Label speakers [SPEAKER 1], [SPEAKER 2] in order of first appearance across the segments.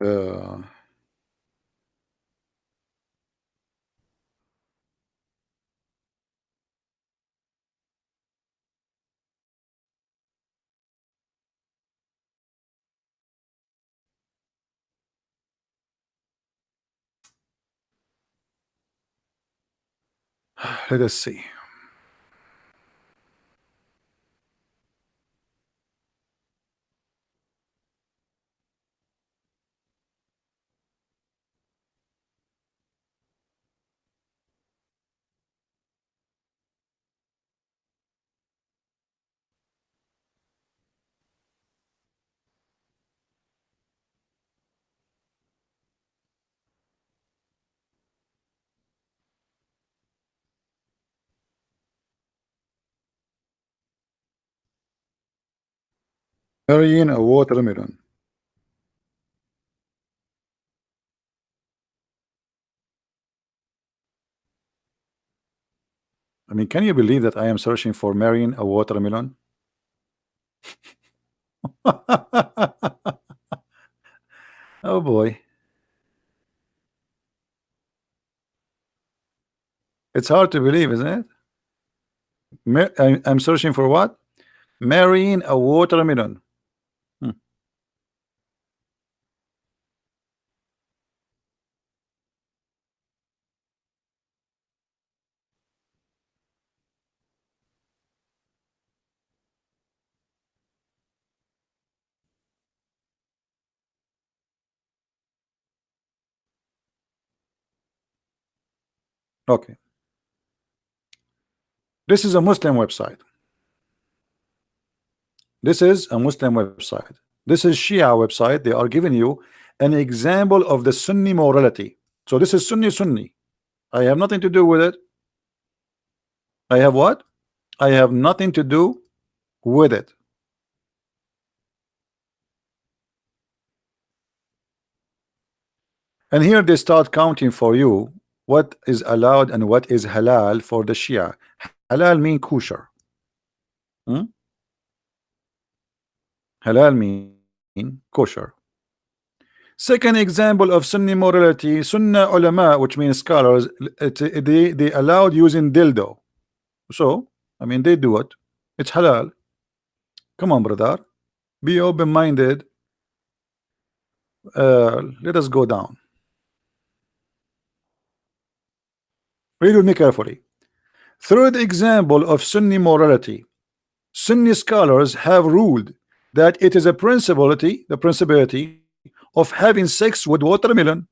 [SPEAKER 1] uh, let us see. Marrying a watermelon. I mean, can you believe that I am searching for marrying a watermelon? Oh boy, it's hard to believe, isn't it? I'm searching for what? Marrying a watermelon. Hmm. Okay, this is a Muslim website. This is a Muslim website. This is Shia website. They are giving you an example of the Sunni morality. So this is Sunni. I have nothing to do with it. I have what? I have nothing to do with it. And here they start counting for you what is allowed and what is halal for the Shia. Halal mean kosher. Hmm? Halal mean kosher. Second example of Sunni morality, Sunnah ulama, which means scholars, they allowed using dildo. So, I mean, they do it. It's halal. Come on, brother. Be open-minded. Let us go down. Read with me carefully. Third example of Sunni morality. Sunni scholars have ruled that it is a principality of having sex with watermelon.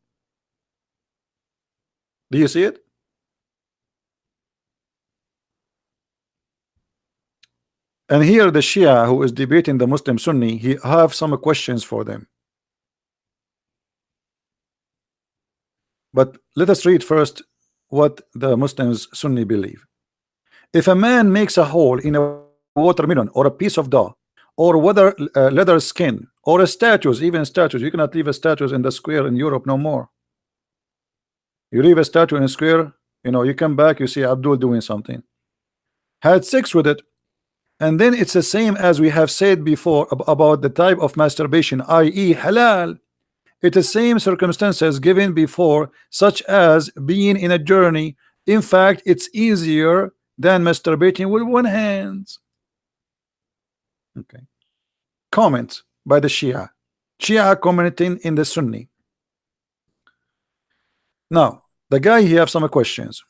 [SPEAKER 1] Do you see it? And here the Shia who is debating the Muslim Sunni, he have some questions for them. But let us read first what the Muslims Sunni believe. If a man makes a hole in a watermelon or a piece of dough or whether leather skin or a statues, even statues, you cannot leave a statues in the square in Europe no more. You leave a statue in a square, you know, you come back, you see Abdul doing something, had sex with it, and then it's the same as we have said before about the type of masturbation, i.e. halal. It is same circumstances given before, such as being in a journey. In fact, it's easier than masturbating with one hand. Okay. Comment by the Shia commenting in the Sunni. Now, the guy he have some questions.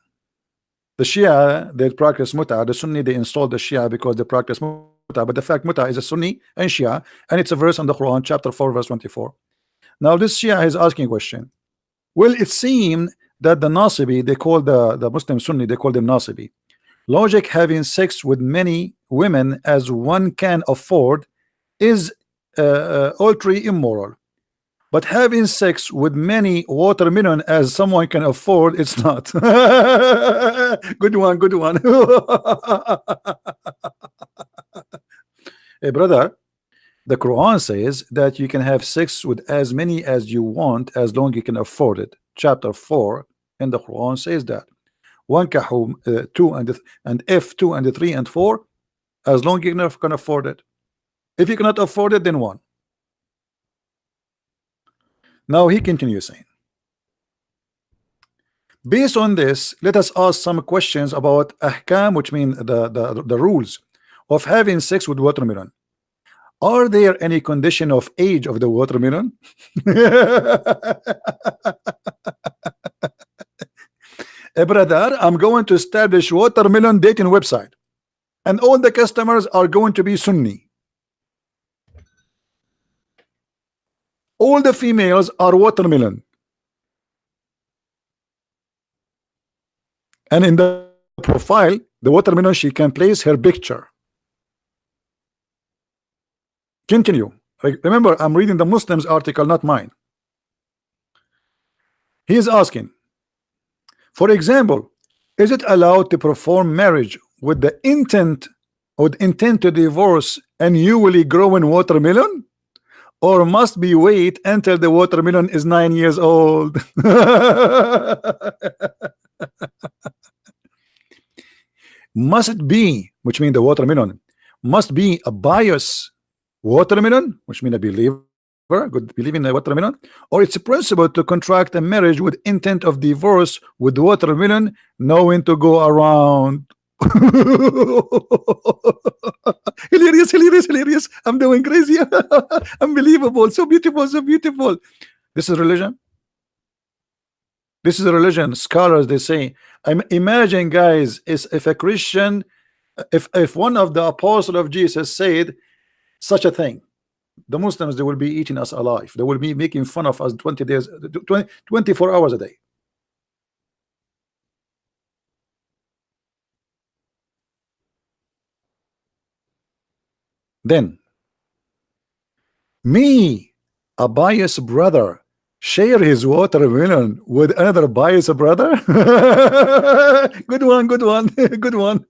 [SPEAKER 1] The Shia, they practice muta. The Sunni, they installed the Shia because they practice muta. But the fact muta is a Sunni and Shia, and it's a verse in the Quran, chapter 4, verse 24. Now, this Shia is asking a question. Well, it seemed that the Nasibi, they call the Muslim Sunni, they call them Nasibi. Logic having sex with many women as one can afford is ultra immoral. But having sex with many watermelon as someone can afford, it's not. Good one, good one. Hey, brother, the Quran says that you can have sex with as many as you want as long you can afford it. Chapter 4 in the Quran says that. One kahum 2 and F2 and 3 and 4 as long you can afford it. If you cannot afford it, then one. Now he continues saying, based on this, let us ask some questions about ahkam, which mean the rules of having sex with watermelon. Are there any condition of age of the watermelon? Brother, I'm going to establish watermelon dating website, and all the customers are going to be Sunni. All the females are watermelon, and in the profile, the watermelon, she can place her picture. Continue. Remember, I'm reading the Muslims article, not mine. He is asking, for example, is it allowed to perform marriage with the intent to divorce a newly growing watermelon, or must be wait until the watermelon is 9 years old? Must it be, which means the watermelon must be a bias watermelon, which means a believer, good believe in the watermelon, or it's possible to contract a marriage with intent of divorce with watermelon, knowing to go around. Hilarious, hilarious, hilarious. I'm doing crazy. Unbelievable. So beautiful, so beautiful. This is religion. This is a religion. Scholars, they say, imagine, guys, is if a Christian, if one of the apostles of Jesus said such a thing, the Muslims, they will be eating us alive. They will be making fun of us 20 days, 24 hours a day. Then me, a biased brother, share his watermelon with another biased brother. Good one, good one, good one.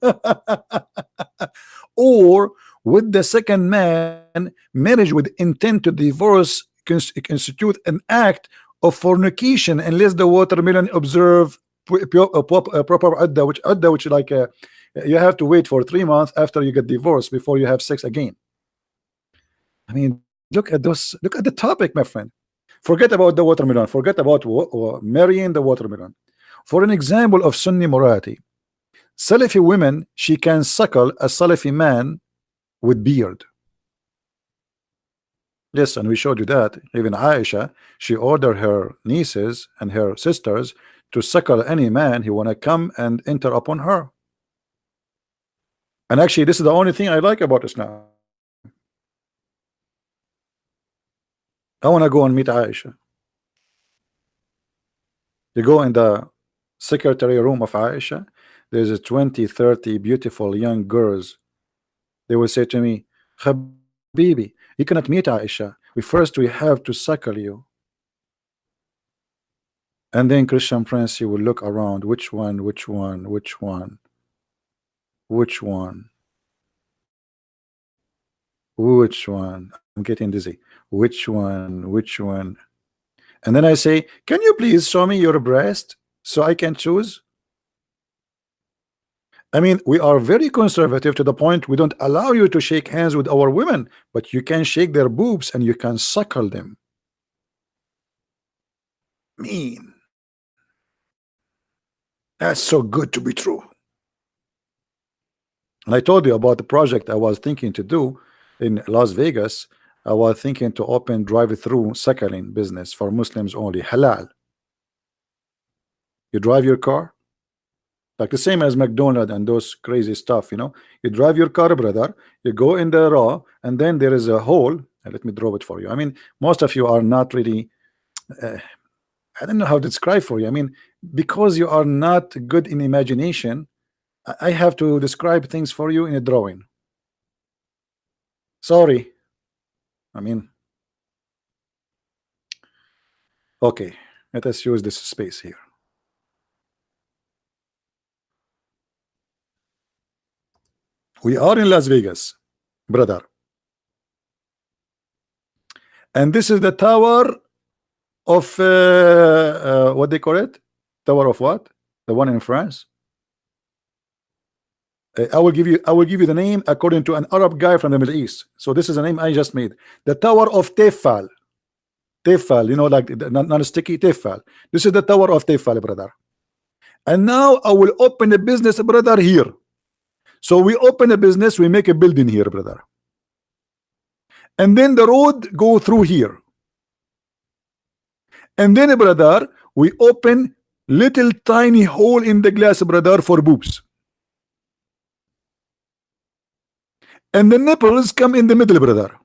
[SPEAKER 1] Or with the second man, marriage with intent to divorce constitute an act of fornication unless the watermelon observe proper adda, which like you have to wait for 3 months after you get divorced before you have sex again. I mean, look at those. Look at the topic, my friend. Forget about the watermelon. Forget about marrying the watermelon. For an example of Sunni morality, Salafi women, she can suckle a Salafi man with beard. Yes, and we showed you that. Even Aisha, she ordered her nieces and her sisters to suckle any man who want to come and enter upon her. And actually, this is the only thing I like about Islam. I want to go and meet Aisha. You go in the secretary room of Aisha, there's a 20, 30 beautiful young girls. They will say to me, Habibi, you cannot meet Aisha. We have to suckle you. And then Christian Prince, he will look around. Which one? Which one? Which one? Which one? Which one? I'm getting dizzy. Which one? Which one? And then I say, can you please show me your breast so I can choose? I mean, we are very conservative to the point we don't allow you to shake hands with our women, but you can shake their boobs and you can suckle them. Mean. That's so good to be true. And I told you about the project I was thinking to do in Las Vegas. I was thinking to open drive-through suckling business for Muslims only, halal. You drive your car, like the same as McDonald's and those crazy stuff, you know. You drive your car, brother, you go in the raw, and then there is a hole. Let me draw it for you. I mean, most of you are not really I don't know how to describe for you. I mean, because you are not good in imagination, I have to describe things for you in a drawing. Sorry. I mean, okay, let us use this space here. We are in Las Vegas, brother. And this is the tower of what they call it? Tower of what? The one in France? I will give you the name according to an Arab guy from the Middle East. So this is a name I just made. The Tower of Tefal. Tefal, like the non-sticky Tefal. This is the Tower of Tefal, brother. And now I will open a business, brother, here. So we open a business, we make a building here, brother. And then the road go through here. And then, brother, we open little tiny hole in the glass, brother, for boobs. And the nipples come in the middle, brother.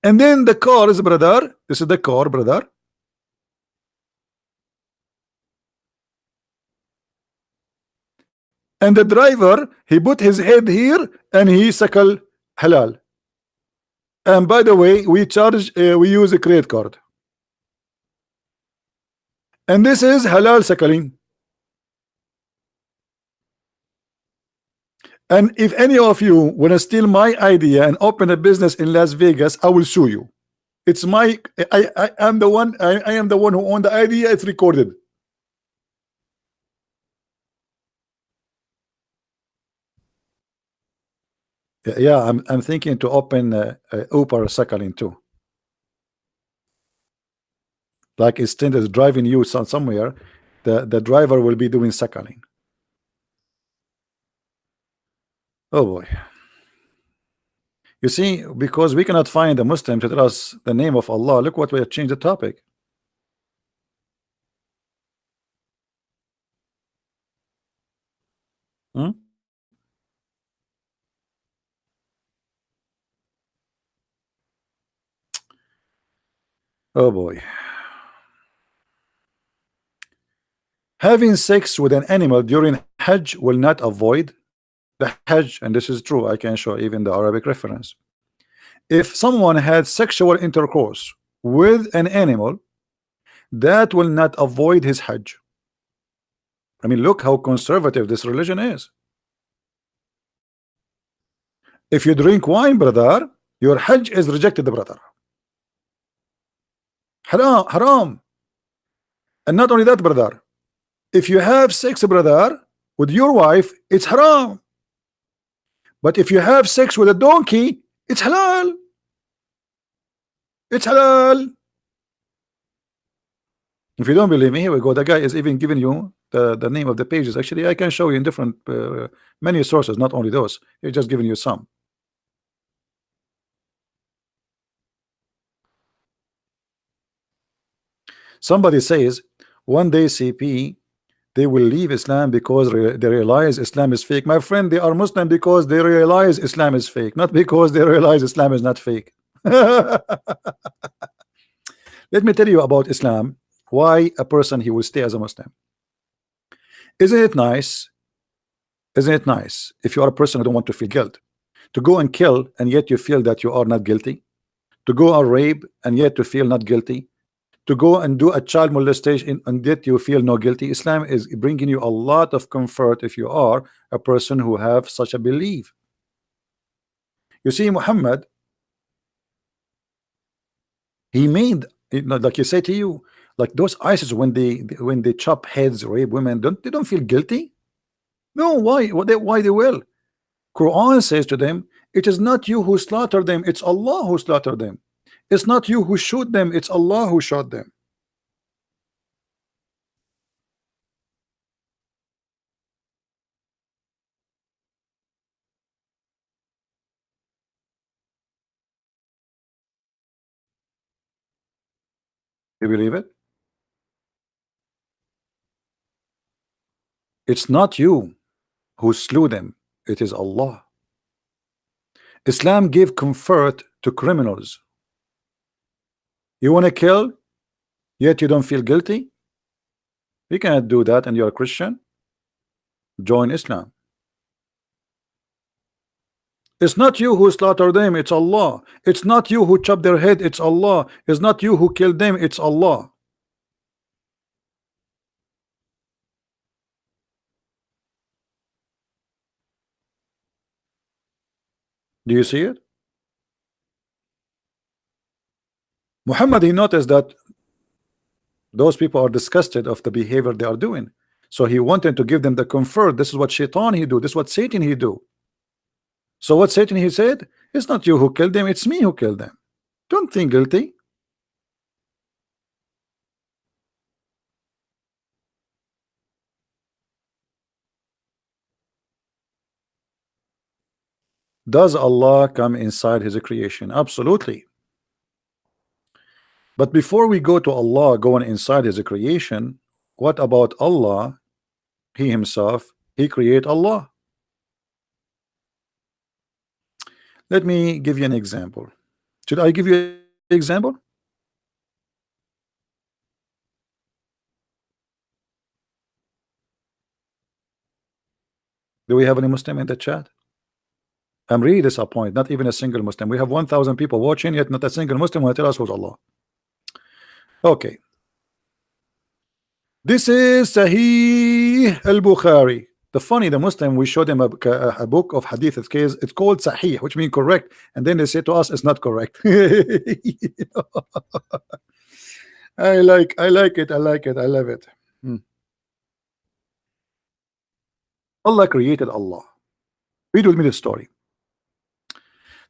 [SPEAKER 1] And then the cars, brother, this is the car, brother. And the driver, he put his head here and he suckle halal. And by the way, we use a credit card. And this is halal suckling. And if any of you want to steal my idea and open a business in Las Vegas, I will sue you. It's my I am the one I am the one who owned the idea. It's recorded. Yeah, I'm thinking to open Uber suckling too. Like instead of driving you somewhere, the driver will be doing suckling. Oh boy. You see, because we cannot find a Muslim to tell us the name of Allah, look what we have changed the topic. Hmm? Oh boy. Having sex with an animal during Hajj will not avoid the Hajj, and this is true. I can show even the Arabic reference. If someone had sexual intercourse with an animal, that will not avoid his Hajj. I mean, look how conservative this religion is. If you drink wine, brother, your Hajj is rejected, brother. Haram, haram. And not only that, brother, if you have sex, brother, with your wife, it's haram. But if you have sex with a donkey, it's halal. It's halal. If you don't believe me, here we go. The guy is even giving you the name of the pages. Actually, I can show you in different many sources, not only those. He's just giving you some. Somebody says one day CP they will leave Islam because they realize Islam is fake. My friend, they are Muslim because they realize Islam is fake, not because they realize Islam is not fake. Let me tell you about Islam. Why a person he will stay as a Muslim. Isn't it nice? Isn't it nice if you are a person who don't want to feel guilt to go and kill and yet you feel that you are not guilty, to go and rape and yet to feel not guilty, to go and do a child molestation and yet you feel no guilty? Islam is bringing you a lot of comfort if you are a person who have such a belief. You see, Muhammad, he made, like you say to you, like those ISIS when they chop heads, rape women, they don't feel guilty. No, why? Why they will? Quran says to them, it is not you who slaughtered them, it's Allah who slaughtered them. It's not you who shoot them, it's Allah who shot them. You believe it? It's not you who slew them, it is Allah. Islam gave comfort to criminals. You want to kill, yet you don't feel guilty? You cannot do that and you're a Christian. Join Islam. It's not you who slaughtered them, it's Allah. It's not you who chopped their head, it's Allah. It's not you who killed them, it's Allah. Do you see it? Muhammad, he noticed that those people are disgusted of the behavior they are doing. So he wanted to give them the comfort. This is what Shaitan he do. This is what Satan he do. So what Satan he said, it's not you who killed them, it's me who killed them. Don't think guilty. Does Allah come inside his creation? Absolutely. But before we go to Allah going inside his creation, what about Allah? He himself, he create Allah. Let me give you an example. Should I give you an example? Do we have any Muslim in the chat? I'm really disappointed. Not even a single Muslim. We have 1,000 people watching, yet not a single Muslim will tell us who's Allah. Okay. This is Sahih al-Bukhari. The Muslim, we showed them a book of hadith. It's called Sahih, which means correct. And then they say to us, it's not correct. I like it. I like it. I love it. Allah created Allah. Read with me the story.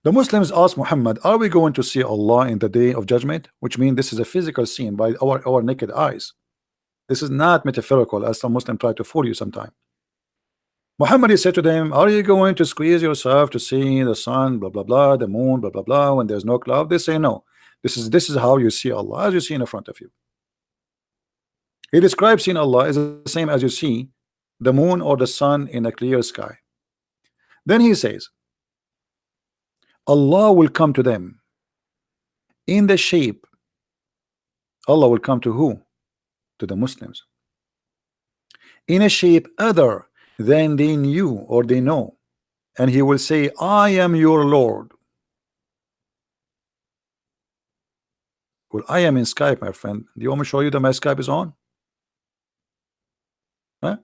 [SPEAKER 1] The Muslims asked Muhammad, are we going to see Allah in the day of judgment? Which means this is a physical scene by our naked eyes. This is not metaphorical, as some Muslims try to fool you sometime. Muhammad said to them, are you going to squeeze yourself to see the sun, blah blah blah, the moon, blah blah blah, when there's no cloud? They say no. This is how you see Allah, as you see in front of you. He describes seeing Allah as the same as you see the moon or the sun in a clear sky. Then he says, Allah will come to them in the shape. Allah will come to who? To the Muslims. In a shape other than they knew or they know. And he will say, I am your Lord. Well, I am in Skype, my friend. Do you want me to show you that my Skype is on? Huh?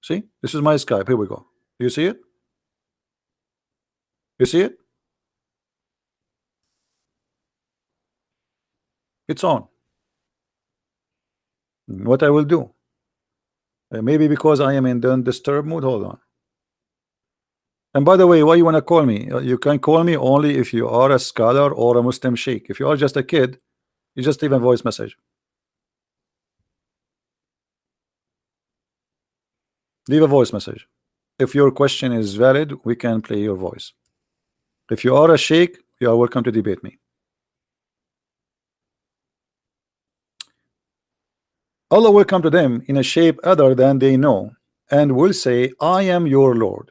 [SPEAKER 1] See? This is my Skype. Here we go. Do you see it? You see it? It's on. What I will do? Maybe because I am in the disturb mood. Hold on. And by the way, why you want to call me? You can call me only if you are a scholar or a Muslim sheikh. If you are just a kid, you just leave a voice message. Leave a voice message. If your question is valid, we can play your voice. If you are a sheikh, you are welcome to debate me. Allah will come to them in a shape other than they know and will say, I am your Lord.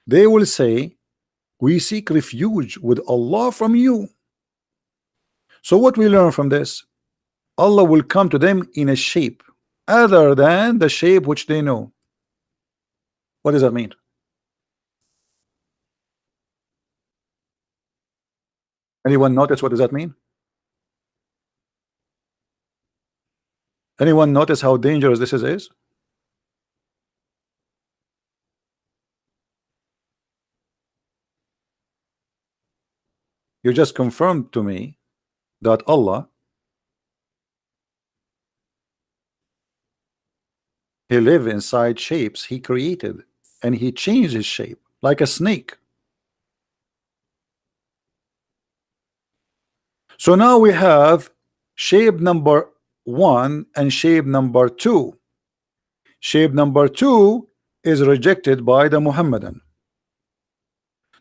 [SPEAKER 1] They will say, we seek refuge with Allah from you. So what we learn from this? Allah will come to them in a shape other than the shape which they know. What does that mean? Anyone notice what does that mean? Anyone notice how dangerous this is? You just confirmed to me that Allah, he live inside shapes he created, and he changed his shape like a snake. So now we have shape number 1 and shape number 2. Shape number 2 is rejected by the Muhammadan,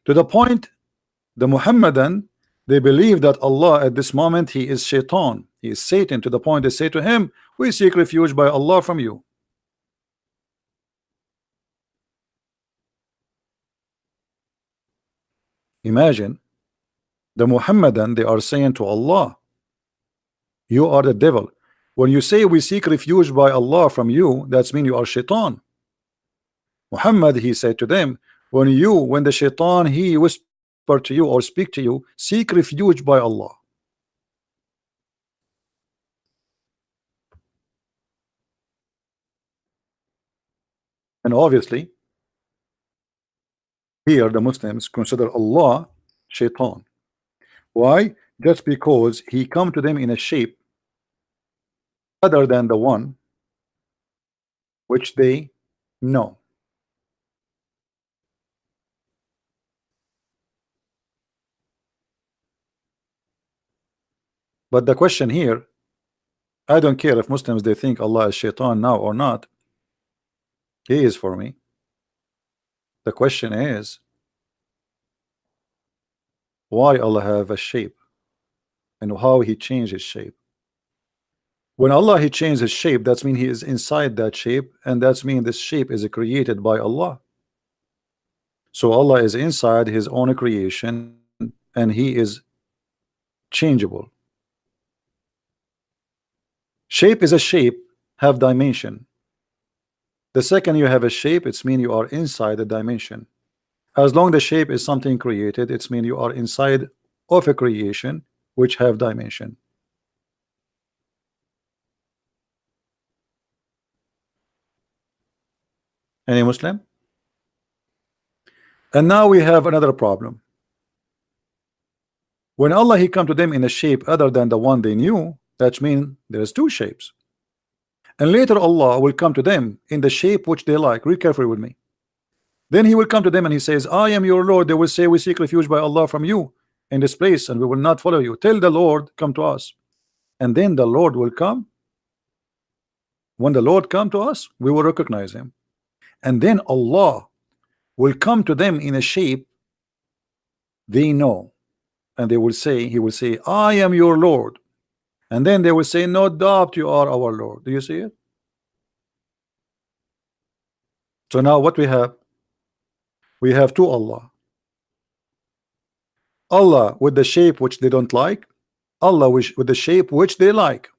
[SPEAKER 1] to the point the Muhammadan, they believe that Allah at this moment, he is Shaitan, he is Satan, to the point they say to him, we seek refuge by Allah from you. Imagine the Muhammadan, they are saying to Allah, you are the devil. When you say we seek refuge by Allah from you, that's mean you are Shaitan. Muhammad, he said to them, when the Shaitan, he whisper to you or speak to you, seek refuge by Allah. And obviously here the Muslims consider Allah Shaitan. Why? Just because he come to them in a shape other than the one which they know. But the question here, I don't care if Muslims they think Allah is shaitan now or not. He is for me. The question is, why Allah have a shape and how he changed his shape. When Allah he changed his shape, that's mean he is inside that shape, and that's mean this shape is created by Allah. So Allah is inside his own creation and he is changeable. Shape is a shape, have dimension. The second you have a shape, it's mean you are inside the dimension. As long the shape is something created, it's mean you are inside of a creation which have dimension. Any Muslim? And now we have another problem. When Allah he come to them in a shape other than the one they knew, that means there's two shapes. And later Allah will come to them in the shape which they like. Read carefully with me. Then he will come to them and he says, I am your Lord. They will say, we seek refuge by Allah from you in this place, and we will not follow you. Tell the Lord, come to us. And then the Lord will come. When the Lord come to us, we will recognize him. And then Allah will come to them in a shape they know. And they will say, he will say, I am your Lord. And then they will say, no doubt you are our Lord. Do you see it? So now what we have? We have two Allah. Allah with the shape which they don't like, Allah with the shape which they like.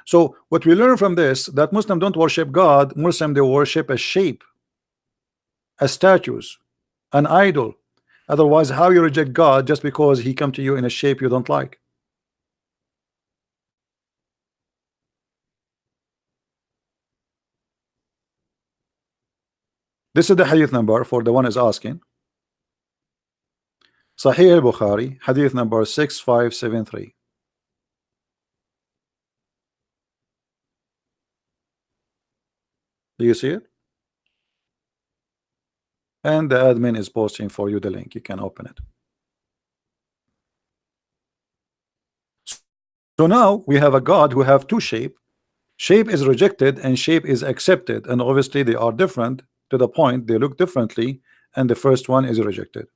[SPEAKER 1] So what we learn from this, that Muslim don't worship God, Muslim they worship a shape, a statues, an idol. Otherwise, how you reject God just because he come to you in a shape you don't like? This is the hadith number for the one is asking. Sahih al-Bukhari, hadith number 6573. Do you see it? And the admin is posting for you the link. You can open it. So now we have a God who have two shape. Shape is rejected and shape is accepted, and obviously they are different to the point they look differently, and the first one is rejected.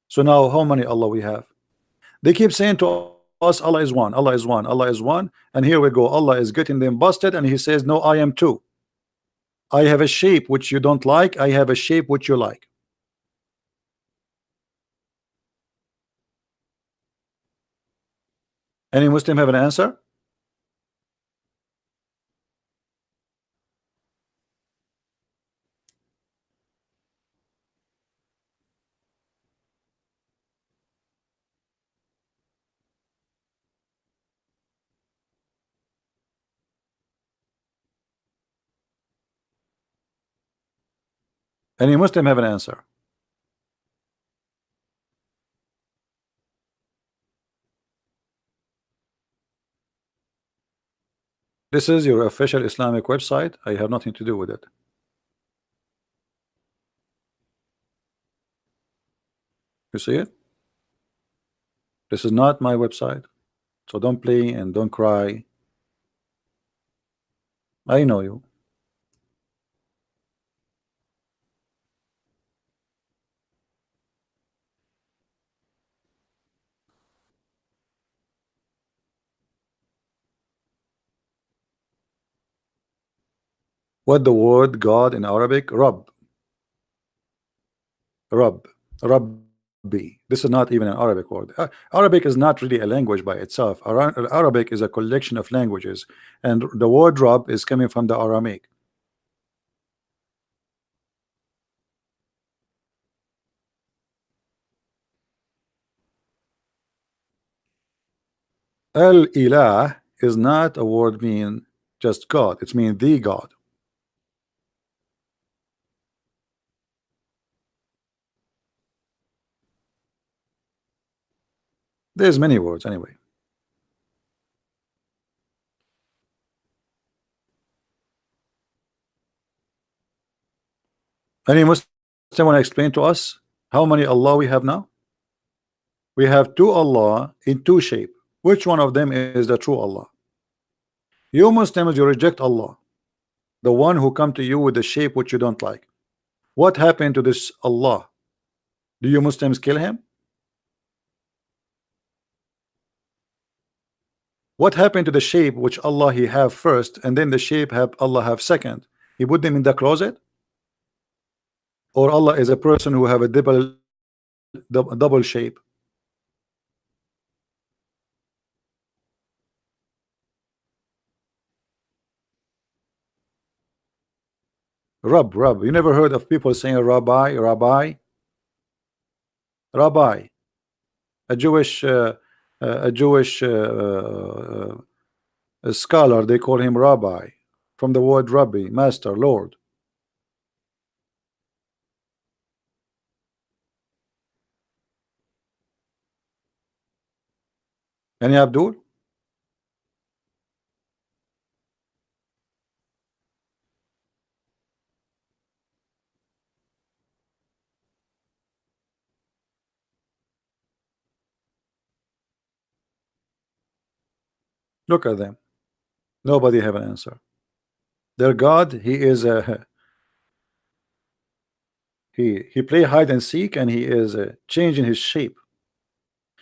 [SPEAKER 1] So now how many Allah we have? They keep saying to us Allah is one, Allah is one, Allah is one, and here we go, Allah is getting them busted, and he says no, I am two. I have a shape which you don't like, I have a shape which you like. Any Muslim have an answer? Any Muslim have an answer? This is your official Islamic website. I have nothing to do with it. You see it? This is not my website. So don't play and don't cry. I know you. What the word God in Arabic? Rabb. Rabb. Rabbi. This is not even an Arabic word. Arabic is not really a language by itself. Arabic is a collection of languages, and the word Rabb is coming from the Aramaic. Al-Ilah is not a word mean just God. It's mean the God. There's many words anyway. Any Muslim want to explain to us how many Allah we have now? We have two Allah in two shape. Which one of them is the true Allah? You Muslims, you reject Allah, the one who come to you with the shape which you don't like. What happened to this Allah? Do you Muslims kill him? What happened to the shape which Allah he have first, and then the shape have Allah have second? He put them in the closet? Or Allah is a person who have a double shape? Rab. You never heard of people saying Rabbi, Rabbi, Rabbi? A Jewish a scholar, they call him Rabbi, from the word Rabbi, Master, Lord. Any Abdul? Look at them. Nobody have an answer. Their God, he is a he play hide and seek, and he is changing his shape.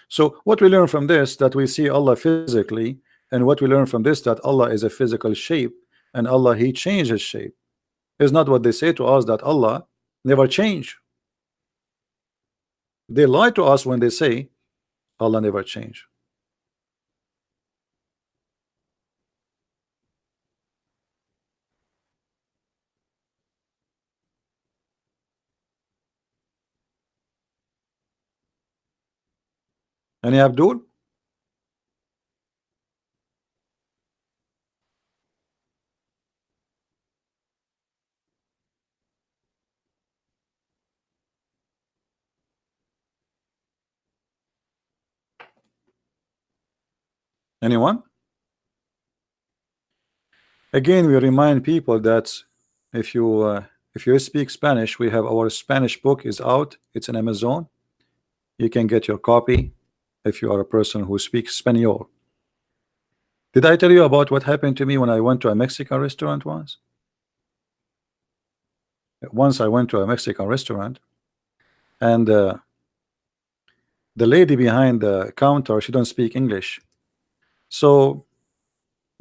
[SPEAKER 1] So what we learn from this, that we see Allah physically, and what we learn from this, that Allah is a physical shape, and Allah he changed his shape, is not what they say to us, that Allah never change. They lie to us when they say Allah never change. Any Abdul? Anyone? Again, we remind people that if you speak Spanish, we have our Spanish book is out. It's in Amazon. You can get your copy if you are a person who speaks Spanish. Did I tell you about what happened to me when I went to a Mexican restaurant once? Once I went to a Mexican restaurant, and the lady behind the counter, she don't speak English, so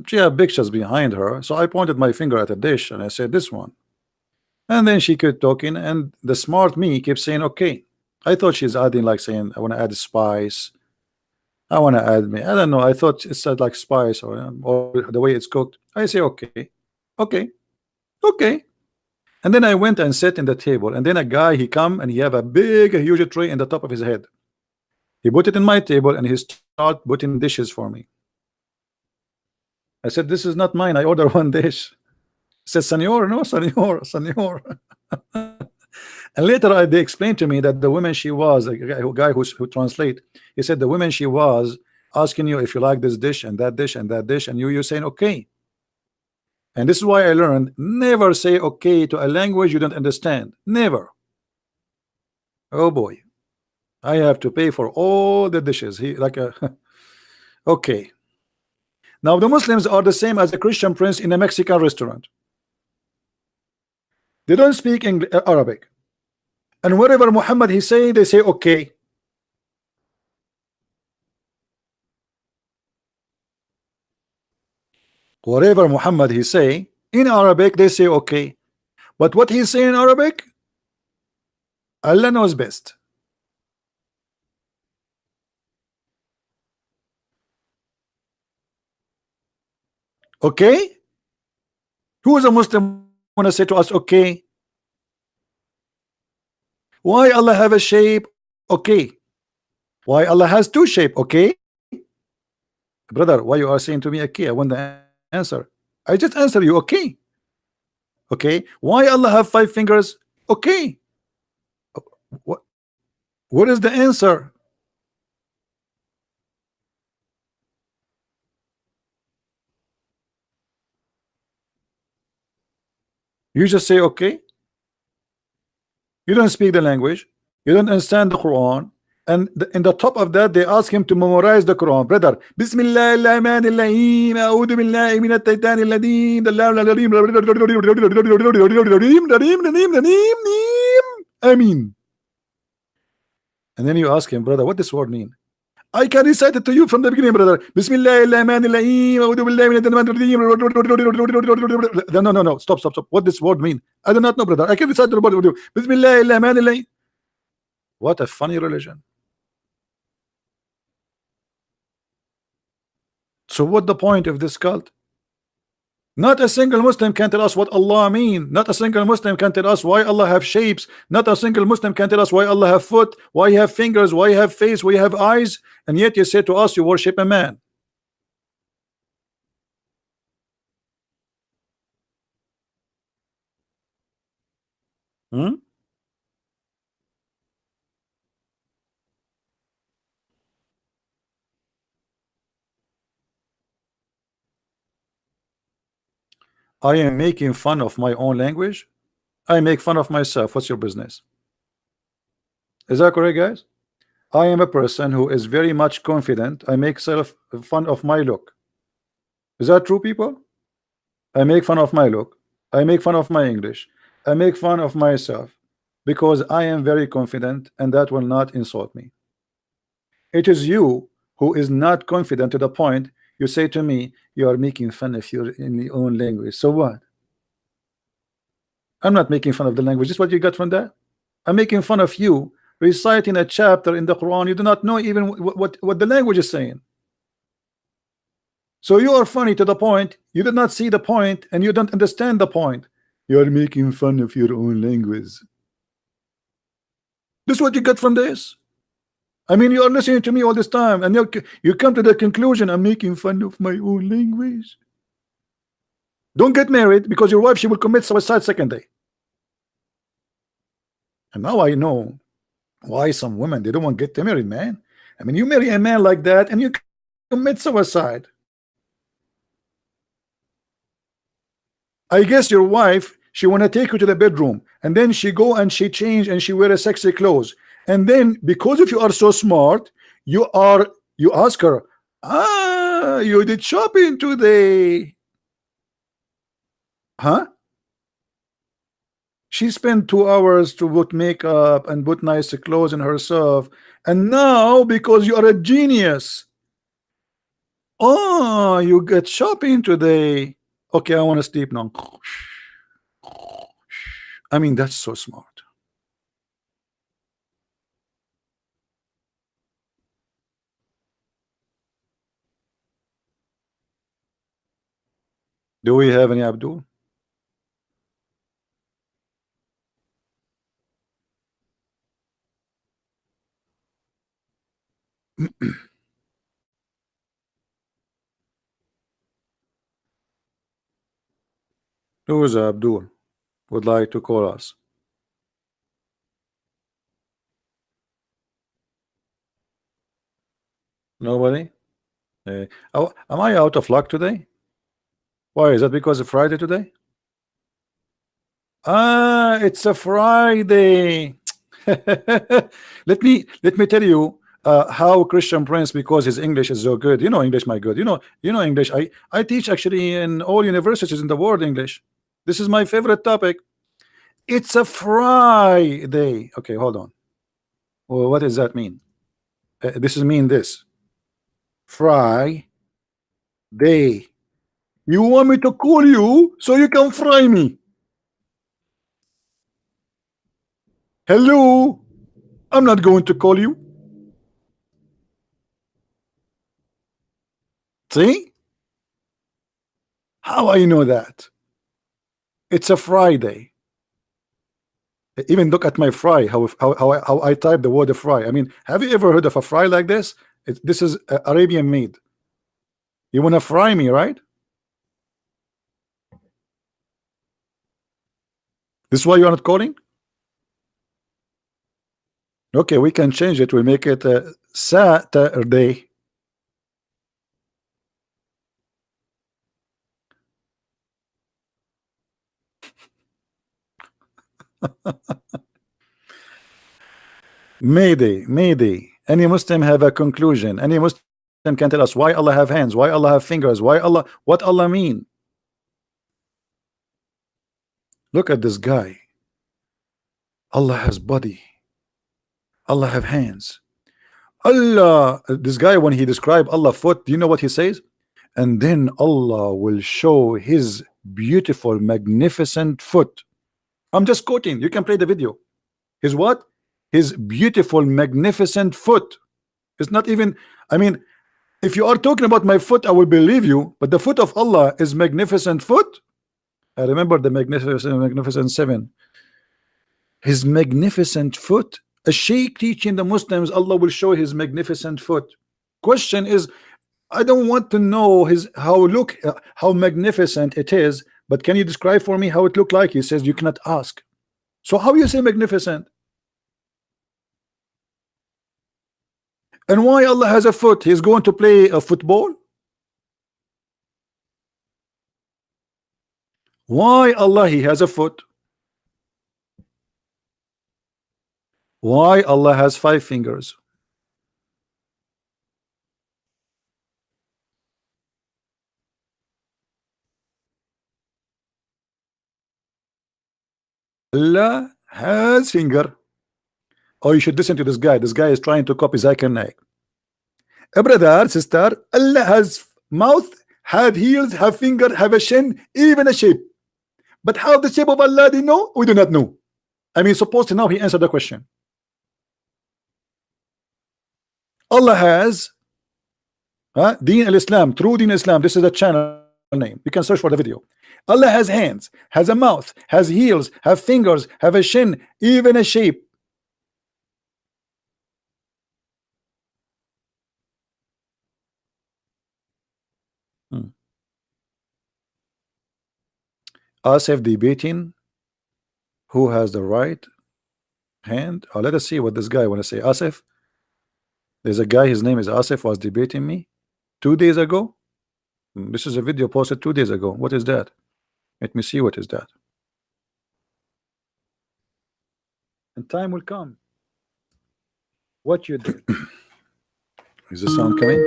[SPEAKER 1] she had pictures behind her. So I pointed my finger at a dish and I said, this one. And then she kept talking, and the smart me kept saying, okay. I thought she's adding, like saying, I want to add spice, I want to add me. I don't know. I thought it said like spice, or the way it's cooked. I say, okay, okay, okay. And then I went and sat in the table, and then a guy, he come and he have a big, a huge tray in the top of his head. He put it in my table, and he start putting dishes for me. I said, this is not mine. I order one dish. He said, Senor, no, Senor, Senor. And later they explained to me that the woman she was, a guy who translate, he said the woman she was asking you if you like this dish and that dish and that dish, and you saying okay. And this is why I learned, never say okay to a language you don't understand. Never. Oh boy, I have to pay for all the dishes. He like a okay. Now the Muslims are the same as a Christian prince in a Mexican restaurant. They don't speak Arabic, and whatever Muhammad he say, they say okay. Whatever Muhammad he say in Arabic, they say okay. But what he's saying in Arabic, Allah knows best. Okay? Who is a Muslim want to say to us okay? Why Allah have a shape? Okay. Why Allah has two shape? Okay. Brother, why you are saying to me okay? I want the answer. I just answer you okay. Okay. Why Allah have 5 fingers? Okay. What is the answer? You just say okay. You don't speak the language. You don't understand the Quran. And in the top of that, they ask him to memorize the Quran. Brother, Bismillah ar-Rahman ar-Rahim, A'udhu billahi min at-taytan al-ladin, Ameen. And then you ask him, brother, what this word mean? I can recite it to you from the beginning, brother. Bismillah ar-Rahman ar-Rahim, A'udhu billahi min at-taytan. No. Stop. What this word mean? I do not know, brother. I can recite the word. Bismillah ar-Rahman ar-Rahim. What a funny religion. So what the point of this cult? Not a single Muslim can tell us what Allah mean. Not a single Muslim can tell us why Allah have shapes. Not a single Muslim can tell us why Allah have foot, why He have fingers, why He have face, why He have eyes, and yet you say to us you worship a man. I am making fun of my own language. I make fun of myself. What's your business? Is that correct, guys? I am a person who is very much confident. I make fun of my look. Is that true, people? I make fun of my look. I make fun of my English. I make fun of myself because I am very confident, and that will not insult me. It is you who is not confident to the point you say to me you are making fun of your own language. So what? I'm not making fun of the language. This is what you got from that? I'm making fun of you reciting a chapter in the Quran. You do not know even what the language is saying. So you are funny to the point you did not see the point, and you don't understand the point. You are making fun of your own language. This is what you get from this. I mean, you are listening to me all this time, and you come to the conclusion I'm making fun of my own language. Don't get married, because your wife, she will commit suicide second day. And now I know why some women, they don't want to get married, man. I mean, you marry a man like that and you commit suicide. I guess your wife, she want to take you to the bedroom, and then she go and she change and she wear a sexy clothes, and then because if you are so smart, you ask her, you did shopping today, huh? She spent 2 hours to put makeup and put nice clothes in herself, and now because you are a genius, you get shopping today. Okay, I want to sleep now. I mean, that's so smart. Do we have any Abdul? Who is Abdul would like to call us? Nobody? Oh, am I out of luck today? Why is that? Because it's Friday today? It's a Friday. Let me tell you how Christian Prince, because his English is so good. You know English, my good. You know English. I teach actually in all universities in the world English. This is my favorite topic. It's a Friday. Okay, hold on. Well, what does that mean? This is mean this. Friday. You want me to call you so you can fry me? Hello? I'm not going to call you. See? How I know that? It's a Friday. Even look at my fry, how I type the word fry. I mean, have you ever heard of a fry like this? This is Arabian made. You want to fry me, right? This is why you are not calling? Okay, we can change it. We make it Saturday. Mayday, mayday. Any Muslim have a conclusion? Any Muslim can tell us why Allah have hands, why Allah have fingers, why Allah, what Allah mean? Look at this guy. Allah has body. Allah have hands. Allah, this guy, when he described Allah foot, do you know what he says? And then Allah will show his beautiful, magnificent foot. I'm just quoting. You can play the video. His what? His beautiful, magnificent foot. It's not even, I mean, if you are talking about my foot, I will believe you, but the foot of Allah is magnificent foot. I remember the magnificent seven. His magnificent foot. A sheikh teaching the Muslims Allah will show his magnificent foot. Question is, I don't want to know his how magnificent it is, but can you describe for me how it looked like? He says you cannot ask. So how you say magnificent? And why Allah has a foot? He's going to play a football? Why Allah he has a foot? Why Allah has 5 fingers? Allah has finger. Oh, you should listen to this guy. This guy is trying to copy Zakir Naik. Brother, sister, Allah has mouth, have heels, have finger, have a chin, even a shape. But how the shape of Allah do you know? We do not know. I mean, supposed to now he answered the question. Allah has Deen al-Islam, True Deen Islam. This is a channel name. You can search for the video. Allah has hands, has a mouth, has heels, have fingers, have a chin, even a shape. Asif debating who has the right hand. Let us see what this guy want to say. Asif, there's a guy, his name is Asif, was debating me 2 days ago. This is a video posted 2 days ago. What is that? Let me see what is that. And time will come. What you did. Is the sound coming?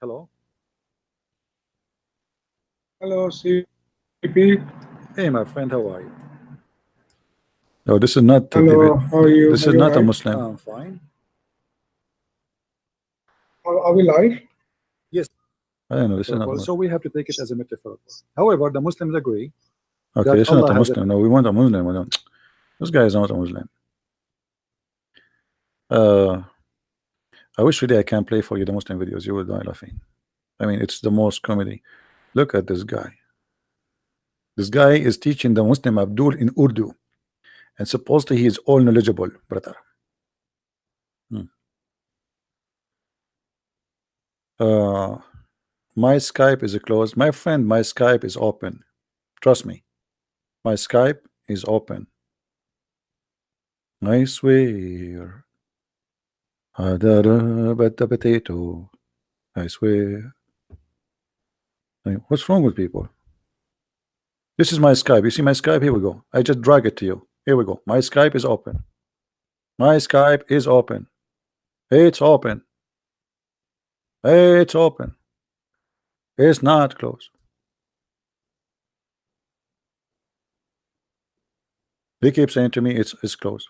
[SPEAKER 1] Hello?
[SPEAKER 2] Hello, CP.
[SPEAKER 1] Hey, my friend, how are you? No, this is not.
[SPEAKER 2] Hello, how are you?
[SPEAKER 1] This is not a Muslim. I'm fine.
[SPEAKER 2] Are we live?
[SPEAKER 1] Yes. I don't know. This is not. So we have to take it as a metaphor. However, the Muslims agree. Okay, this is not a Muslim. No, we want a Muslim. We don't. This guy is not a Muslim. I wish really I can play for you the Muslim videos. You will die laughing. I mean, it's the most comedy. Look at this guy. This guy is teaching the Muslim Abdul in Urdu, and supposedly he is all knowledgeable, brother. My Skype is closed. My friend, my Skype is open. Trust me. My Skype is open. I swear. But the potato. I swear. I mean, what's wrong with people? This is my Skype. You see my Skype? Here we go. I just drag it to you. Here we go. My Skype is open. My Skype is open. It's open. It's open. It's not closed. They keep saying to me it's closed.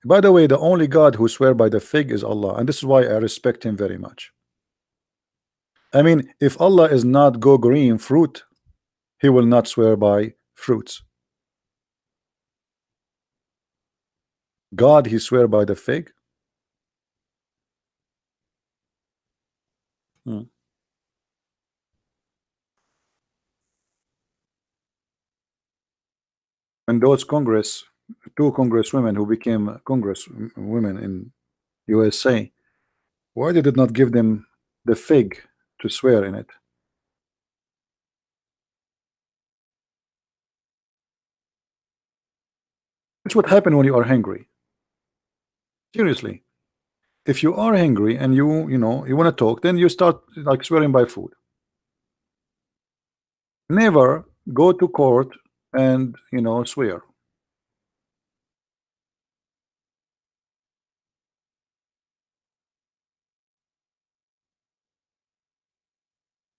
[SPEAKER 1] By the way, the only God who swear by the fig is Allah, and this is why I respect him very much. I mean, if Allah is not go green fruit, he will not swear by fruits. God, he swear by the fig. When those two congresswomen who became congresswomen in USA, why did it not give them the fig to swear in it? That's what happened when you are hungry. Seriously, if you are hungry and you want to talk, then you start like swearing by food. Never go to court and swear.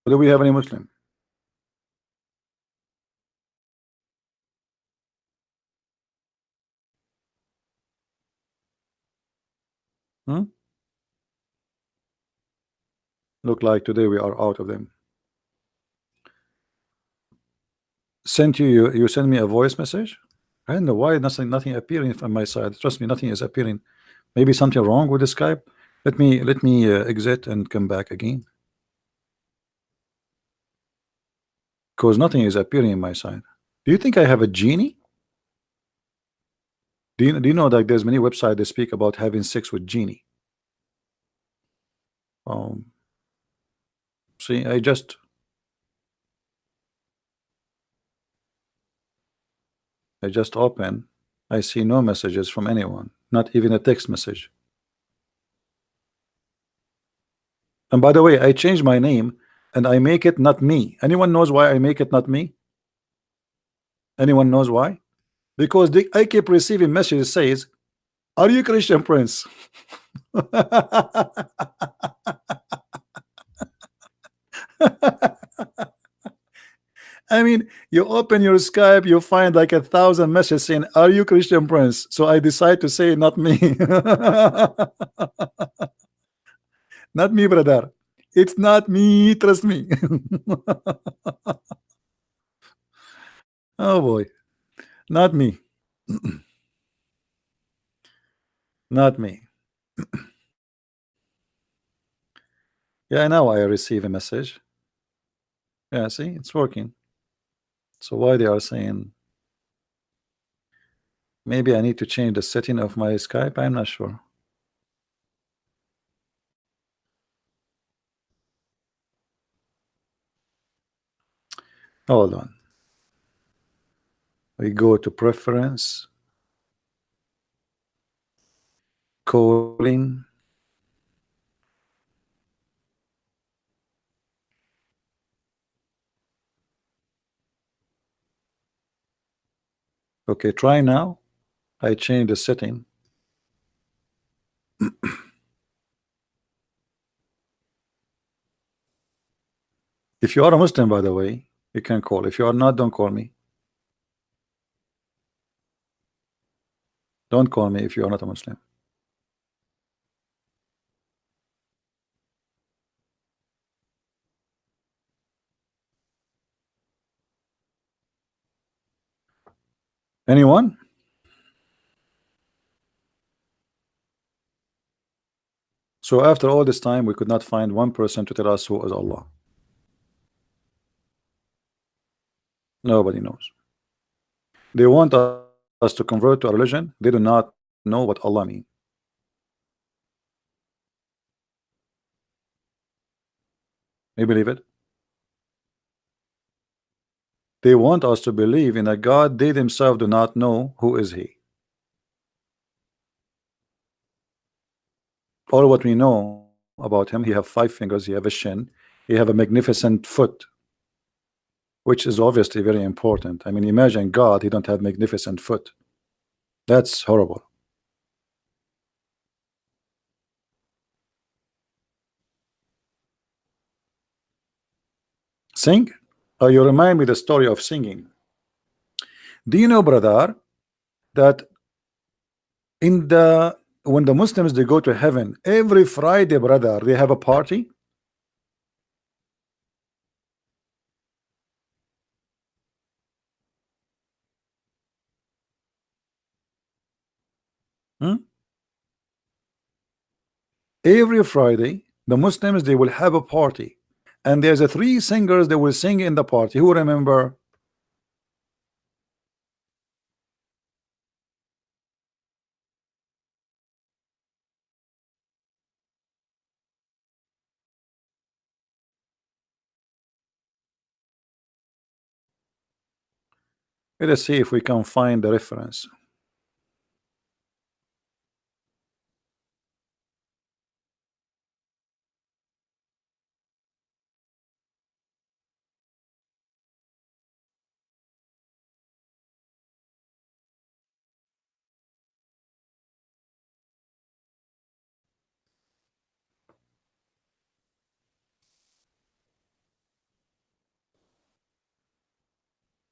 [SPEAKER 1] Do we have any Muslim? Hmm? Look like today we are out of them. Sent you send me a voice message. I don't know why nothing appearing from my side. Trust me, nothing is appearing. Maybe something wrong with the Skype. Let me exit and come back again, because nothing is appearing in my side. Do you think I have a genie? Do you know that there's many websites that speak about having sex with genie? Um, see, I just open. I see no messages from anyone, not even a text message. And by the way, I changed my name and I make it not me. Anyone knows why I make it not me? Anyone knows why? Because I keep receiving messages says, "Are you Christian Prince?" I mean, you open your Skype, you find like 1,000 messages saying, "Are you Christian Prince?" So I decide to say, "Not me." Not me, brother. It's not me. Trust me. Oh boy, not me. Not me. Yeah, now I receive a message. Yeah, see, it's working. So why they are saying maybe I need to change the setting of my Skype? I'm not sure. Hold on. We go to preference, calling. Okay, try now. I change the setting. If you are a Muslim, by the way, you can call. If you are not, don't call me. Don't call me if you are not a Muslim. Anyone? So after all this time, we could not find one person to tell us who is Allah. Nobody knows. They want us to convert to a religion. They do not know what Allah means. You believe it? They want us to believe in a God they themselves do not know who is He. All what we know about Him, He have 5 fingers, He have a shin, He have a magnificent foot, which is obviously very important. I mean, imagine God, He don't have magnificent foot. That's horrible. Sing? Oh, you remind me the story of singing. Do you know, brother, that in the when the Muslims they go to heaven every Friday, brother, they have a party? Hmm? Every Friday, the Muslims they will have a party, and there's a 3 singers they will sing in the party. Who remember? Let us see if we can find the reference.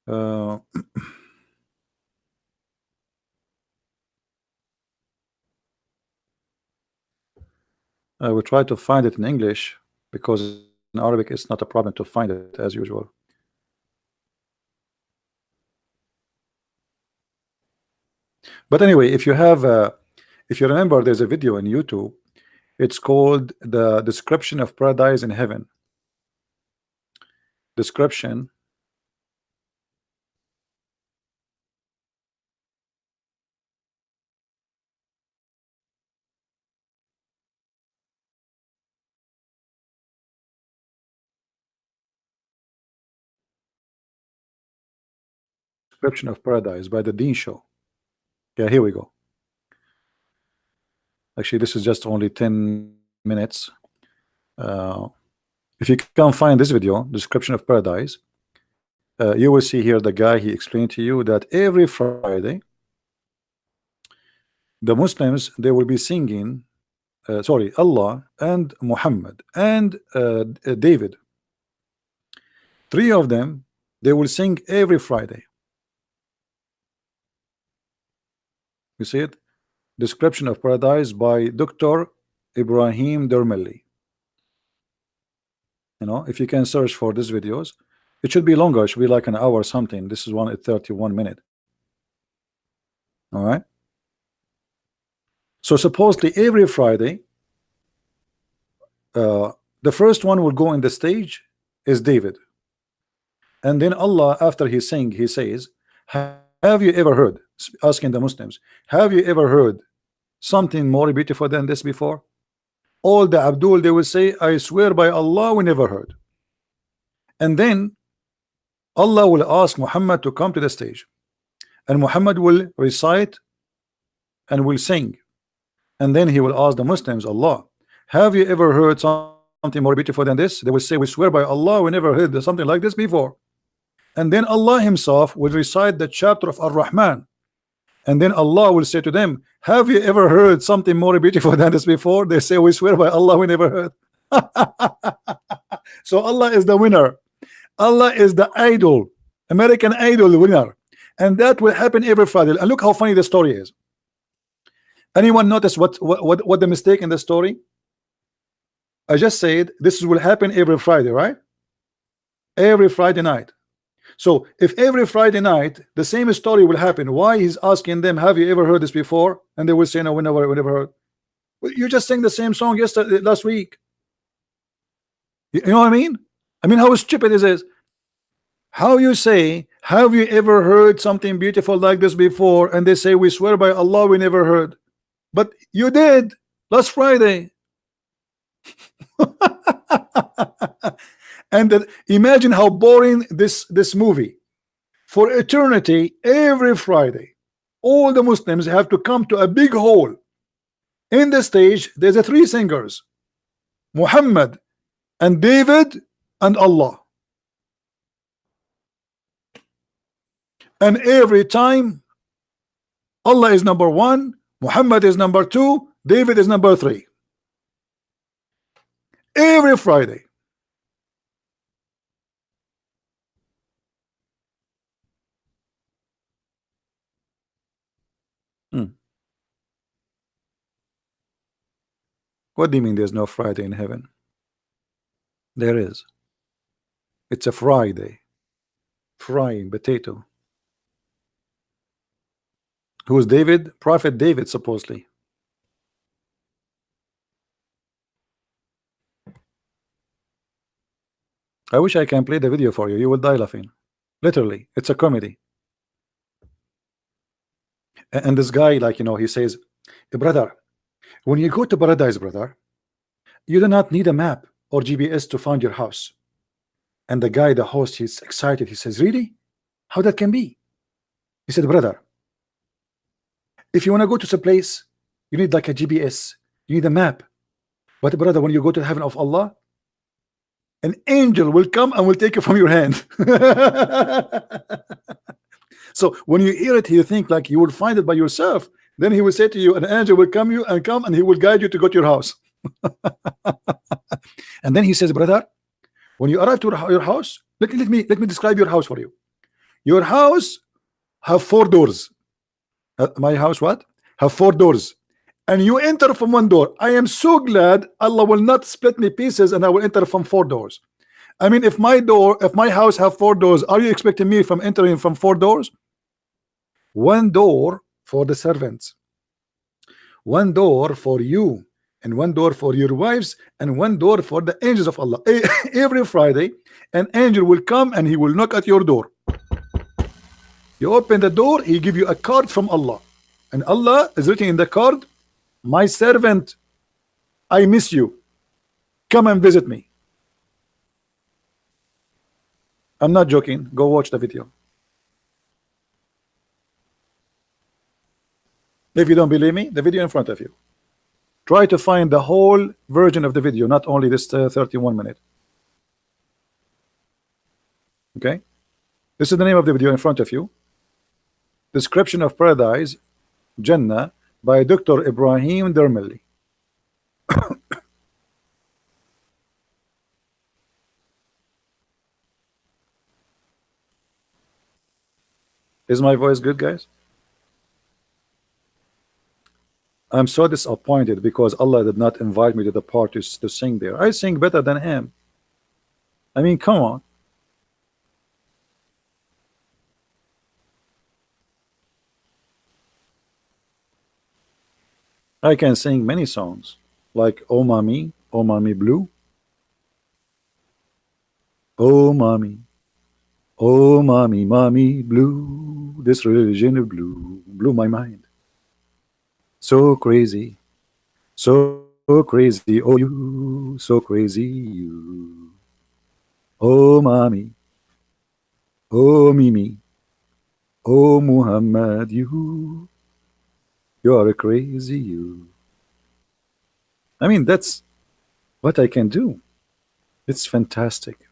[SPEAKER 1] Uh, I will try to find it in English because in Arabic it's not a problem to find it as usual. But anyway, if you remember, there's a video on YouTube. It's called the description of paradise in heaven. Description description of paradise by the Dean Show. Yeah, here we go. Actually, this is just only 10 minutes. If you can find this video, description of paradise, you will see here the guy, he explained to you that every Friday the Muslims, they will be singing Allah and Muhammad and David, three of them, they will sing every Friday. You see it? Description of paradise by Dr. Ibrahim Dermelli. You know, if you can search for these videos, it should be longer. It should be like an hour or something. This is one at 31 minutes. All right. So supposedly every Friday, the first one will go in the stage is David, and then Allah, after he sing, he says, "Have you ever heard?" Asking the Muslims, "Have you ever heard something more beautiful than this before?" All the Abdul, they will say, "I swear by Allah, we never heard." And then Allah will ask Muhammad to come to the stage, and Muhammad will recite and will sing, and then he will ask the Muslims, "Allah, have you ever heard something more beautiful than this?" They will say, "We swear by Allah, we never heard something like this before." And then Allah himself will recite the chapter of Ar-Rahman, and then Allah will say to them, "Have you ever heard something more beautiful than this before?" They say, "We swear by Allah, we never heard." So Allah is the winner. Allah is the idol, American Idol winner, and that will happen every Friday. And look how funny the story is. Anyone notice what the mistake in the story? I just said this will happen every Friday, right? Every Friday night. So if every Friday night the same story will happen, why he's asking them, "Have you ever heard this before?" And they will say, "No, we never heard." Well, you just sang the same song last week. You know what I mean? I mean, how stupid is this? How you say, "Have you ever heard something beautiful like this before?" And they say, "We swear by Allah, we never heard." But you did last Friday. And imagine how boring this movie. For eternity, every Friday, all the Muslims have to come to a big hall. In the stage, there's a three singers, Muhammad and David and Allah. And every time, Allah is number one, Muhammad is number two, David is number three. Every Friday. What do you mean there's no Friday in heaven? There is. It's a Friday. Frying potato. Who is David? Prophet David, supposedly. I wish I can play the video for you. You will die laughing. Literally, it's a comedy. And this guy, like, you know, he says, "Brother, when you go to paradise, brother, you do not need a map or GPS to find your house." And the guy, the host, he's excited. He says, "Really? How that can be?" He said, "Brother, if you want to go to some place, you need like a GPS, you need a map. But brother, when you go to the heaven of Allah, an angel will come and will take you from your hand." So when you hear it, you think like you will find it by yourself. Then he will say to you, an angel will come and he will guide you to go to your house. And then he says, "Brother, when you arrive to your house, let me describe your house for you. Your house have four doors. My house what? Have four doors. And you enter from one door. I am so glad Allah will not split me pieces and I will enter from four doors. I mean, if my house have four doors, are you expecting me from entering from four doors? One door for the servants, one door for you, and one door for your wives, and one door for the angels of Allah. Every Friday, an angel will come and he will knock at your door. You open the door, he give you a card from Allah, and Allah is written in the card, my servant, I miss you, come and visit me. I'm not joking. Go watch the video. If you don't believe me, the video in front of you. Try to find the whole version of the video, not only this 31 minute. Okay, this is the name of the video in front of you. Description of Paradise, Jannah, by Dr. Ibrahim Dermeli. Is my voice good, guys? I'm so disappointed because Allah did not invite me to the parties to sing there. I sing better than him. I mean, come on. I can sing many songs like Oh Mommy Blue. Oh Mommy Blue. This religion of blue blew my mind. So crazy, so crazy, oh you, so crazy you. Oh Mommy, oh Mimi, oh Muhammad, you are a crazy you. I mean, that's what I can do. It's fantastic.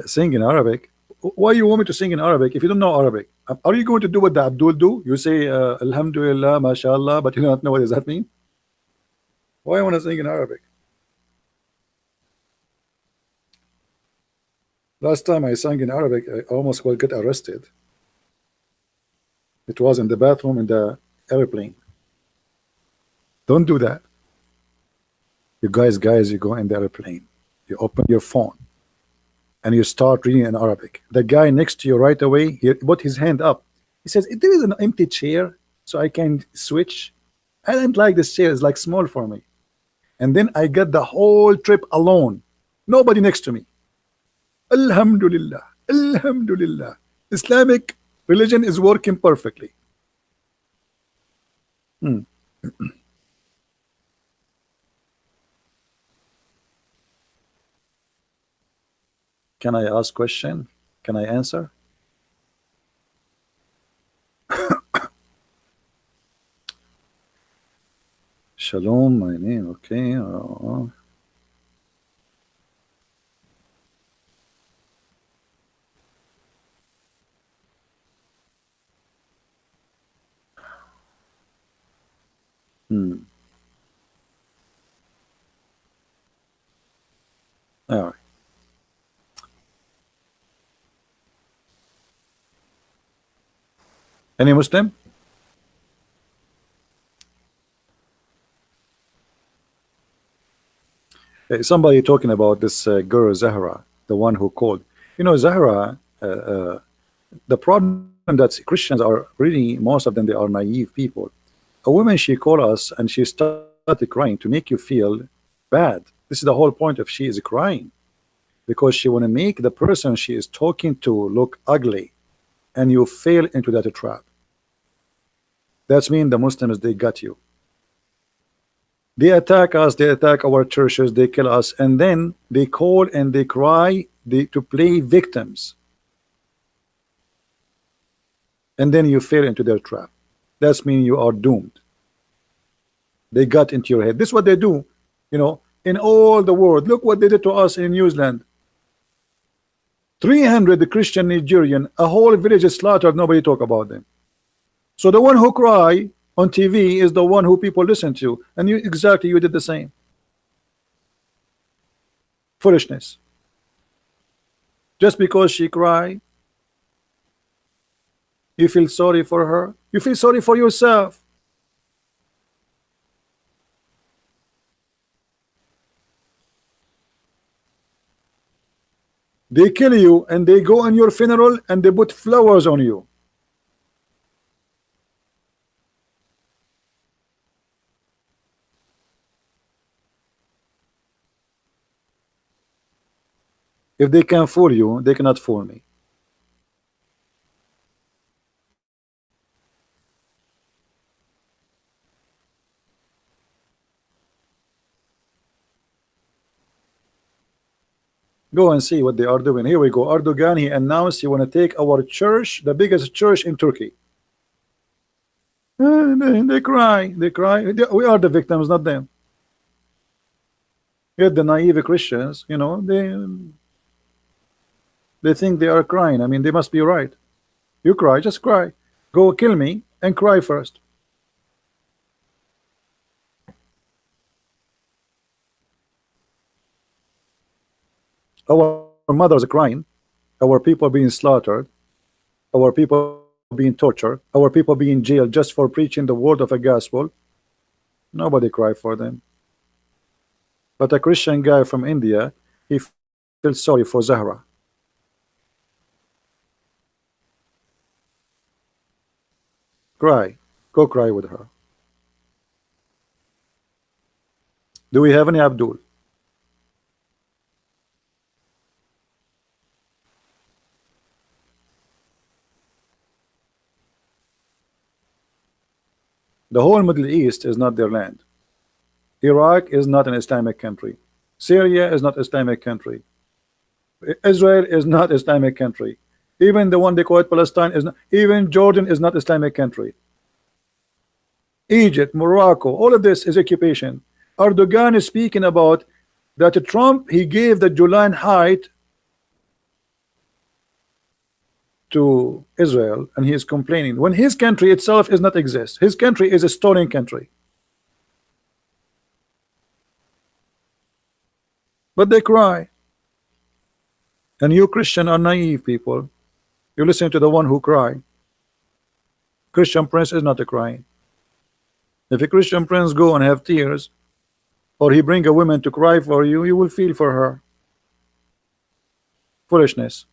[SPEAKER 1] Sing in Arabic. Why you want me to sing in Arabic if you don't know Arabic? Are you going to do what the Abdul do? You say Alhamdulillah, MashaAllah, but you don't know what does that mean? Why I want to sing in Arabic? Last time I sang in Arabic, I almost will get arrested. It was in the bathroom in the airplane. Don't do that. You guys, you go in the airplane. You open your phone and you start reading in Arabic. The guy next to you right away, he put his hand up. He says, there is an empty chair, so I can switch. I don't like this chair, it's like small for me. And then I got the whole trip alone. Nobody next to me. Alhamdulillah, Alhamdulillah. Islamic religion is working perfectly. Can I ask question? Can I answer? Shalom, my name. Okay. All right. Any Muslim? Somebody talking about this girl Zahra, the one who called. You know, Zahra, the problem that Christians are really, most of them, they are naive people. A woman, she called us and she started crying to make you feel bad. This is the whole point of she is crying, because she want to make the person she is talking to look ugly, and you fail into that trap. That's mean the Muslims, they got you. They attack us, they attack our churches, they kill us, and then they call and they cry to play victims. And then you fell into their trap. That's mean you are doomed. They got into your head. This is what they do, you know, in all the world. Look what they did to us in New Zealand. 300 Christian Nigerian, a whole village is slaughtered, nobody talk about them. So the one who cry on TV is the one who people listen to, and you exactly you did the same. Foolishness. Just because she cry, you feel sorry for her. You feel sorry for yourself. They kill you and they go on your funeral and they put flowers on you. If they can fool you, they cannot fool me. Go and see what they are doing. Here we go. Erdogan, he announced he want to take our church, the biggest church in Turkey. They cry. They cry. We are the victims, not them. Yet the naive Christians, you know, they think they are crying. I mean, they must be right. You cry, just cry. Go kill me and cry first. Our mothers are crying. Our people being slaughtered. Our people being tortured. Our people being jailed just for preaching the word of a gospel. Nobody cry for them. But a Christian guy from India, he feels sorry for Zahra. Cry. Go cry with her. Do we have any Abdul? The whole Middle East is not their land. Iraq is not an Islamic country. Syria is not Islamic country. Israel is not Islamic country. Even the one they call it Palestine is not. Even Jordan is not Islamic country. Egypt, Morocco, all of this is occupation. Erdogan is speaking about that Trump, he gave the Golan Heights to Israel, and he is complaining when his country itself is not exist. His country is a stolen country. But they cry. And you Christian are naive people. You listen to the one who cry. Christian Prince is not a crying. If a Christian Prince go and have tears, or he bring a woman to cry for you, you will feel for her. Foolishness.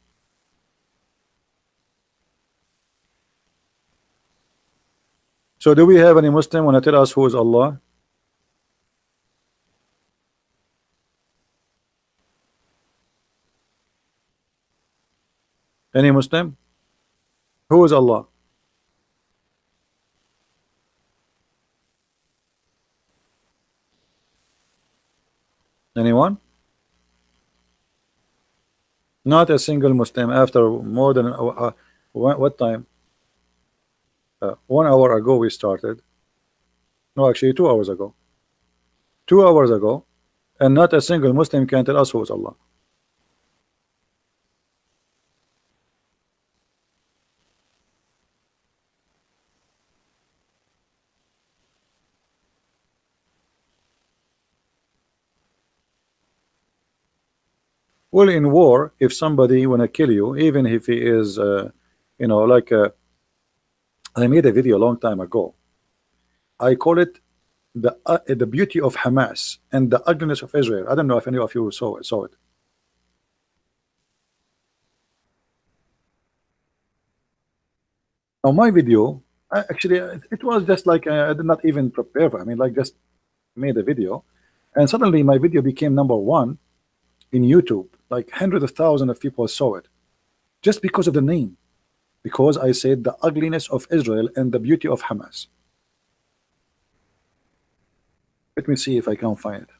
[SPEAKER 1] So do we have any Muslim want to tell us who is Allah? Any Muslim? Who is Allah? Anyone? Not a single Muslim after more than what time? 1 hour ago we started. No, actually 2 hours ago. 2 hours ago, and not a single Muslim can tell us who is Allah. Well, in war, if somebody wanna kill you, even if he is, you know, like I made a video a long time ago. I call it the beauty of Hamas and the ugliness of Israel. I don't know if any of you saw it. Now my video, actually, it was just like I did not even prepare for. I mean, like just made a video, and suddenly my video became #1 in YouTube. Like hundreds of thousands of people saw it, just because of the name. Because I said the ugliness of Israel and the beauty of Hamas. Let me see if I can find it.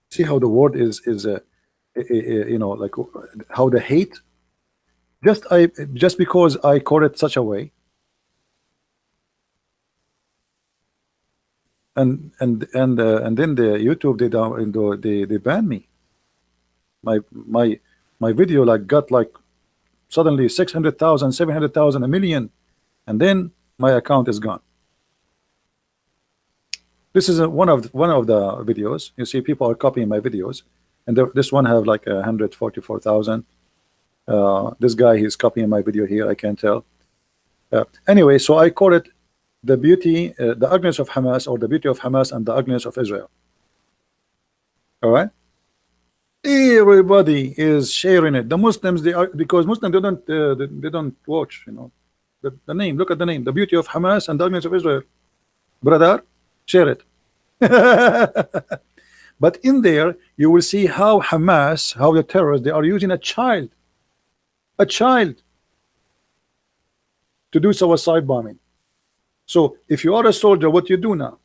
[SPEAKER 1] See how the word is you know, like how the hate. Just because I call it such a way, and then the YouTube they ban me. My video like got like suddenly 600,000, 700,000, a million, and then my account is gone. This is one of the videos. You see, people are copying my videos, and this one have like 144,000. This guy, he's copying my video here. I can't tell. Anyway, so I call it the beauty, the ugliness of Hamas, or the beauty of Hamas and the ugliness of Israel. All right. Everybody is sharing it. The Muslims, they are, because Muslims they don't watch. You know, the name. Look at the name. The beauty of Hamas and the ugliness of Israel. Brother, share it. But in there, you will see how Hamas, how the terrorists, they are using a child to do suicide bombing. So if you are a soldier, what you do now?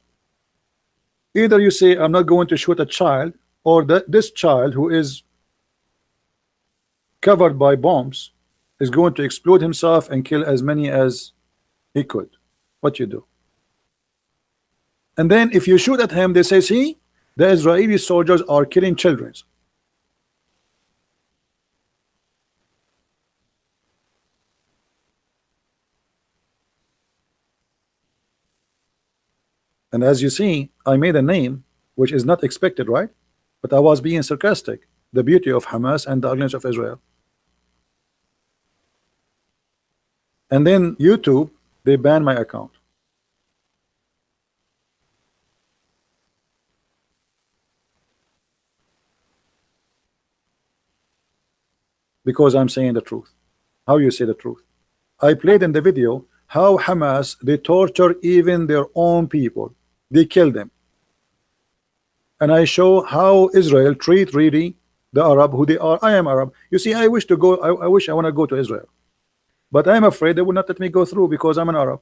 [SPEAKER 1] Either you say, I'm not going to shoot a child, or that this child who is covered by bombs is going to explode himself and kill as many as he could. What you do? And then if you shoot at him, they say, see, the Israeli soldiers are killing children. And as you see, I made a name which is not expected, right? But I was being sarcastic. The beauty of Hamas and the ugliness of Israel. And then YouTube, they banned my account. Because I'm saying the truth. How you say the truth? I played in the video how Hamas, they torture even their own people. They kill them. And I show how Israel treat really the Arab who they are. I am Arab. You see, I wish to go. I wish I want to go to Israel, but I'm afraid they will not let me go through because I'm an Arab.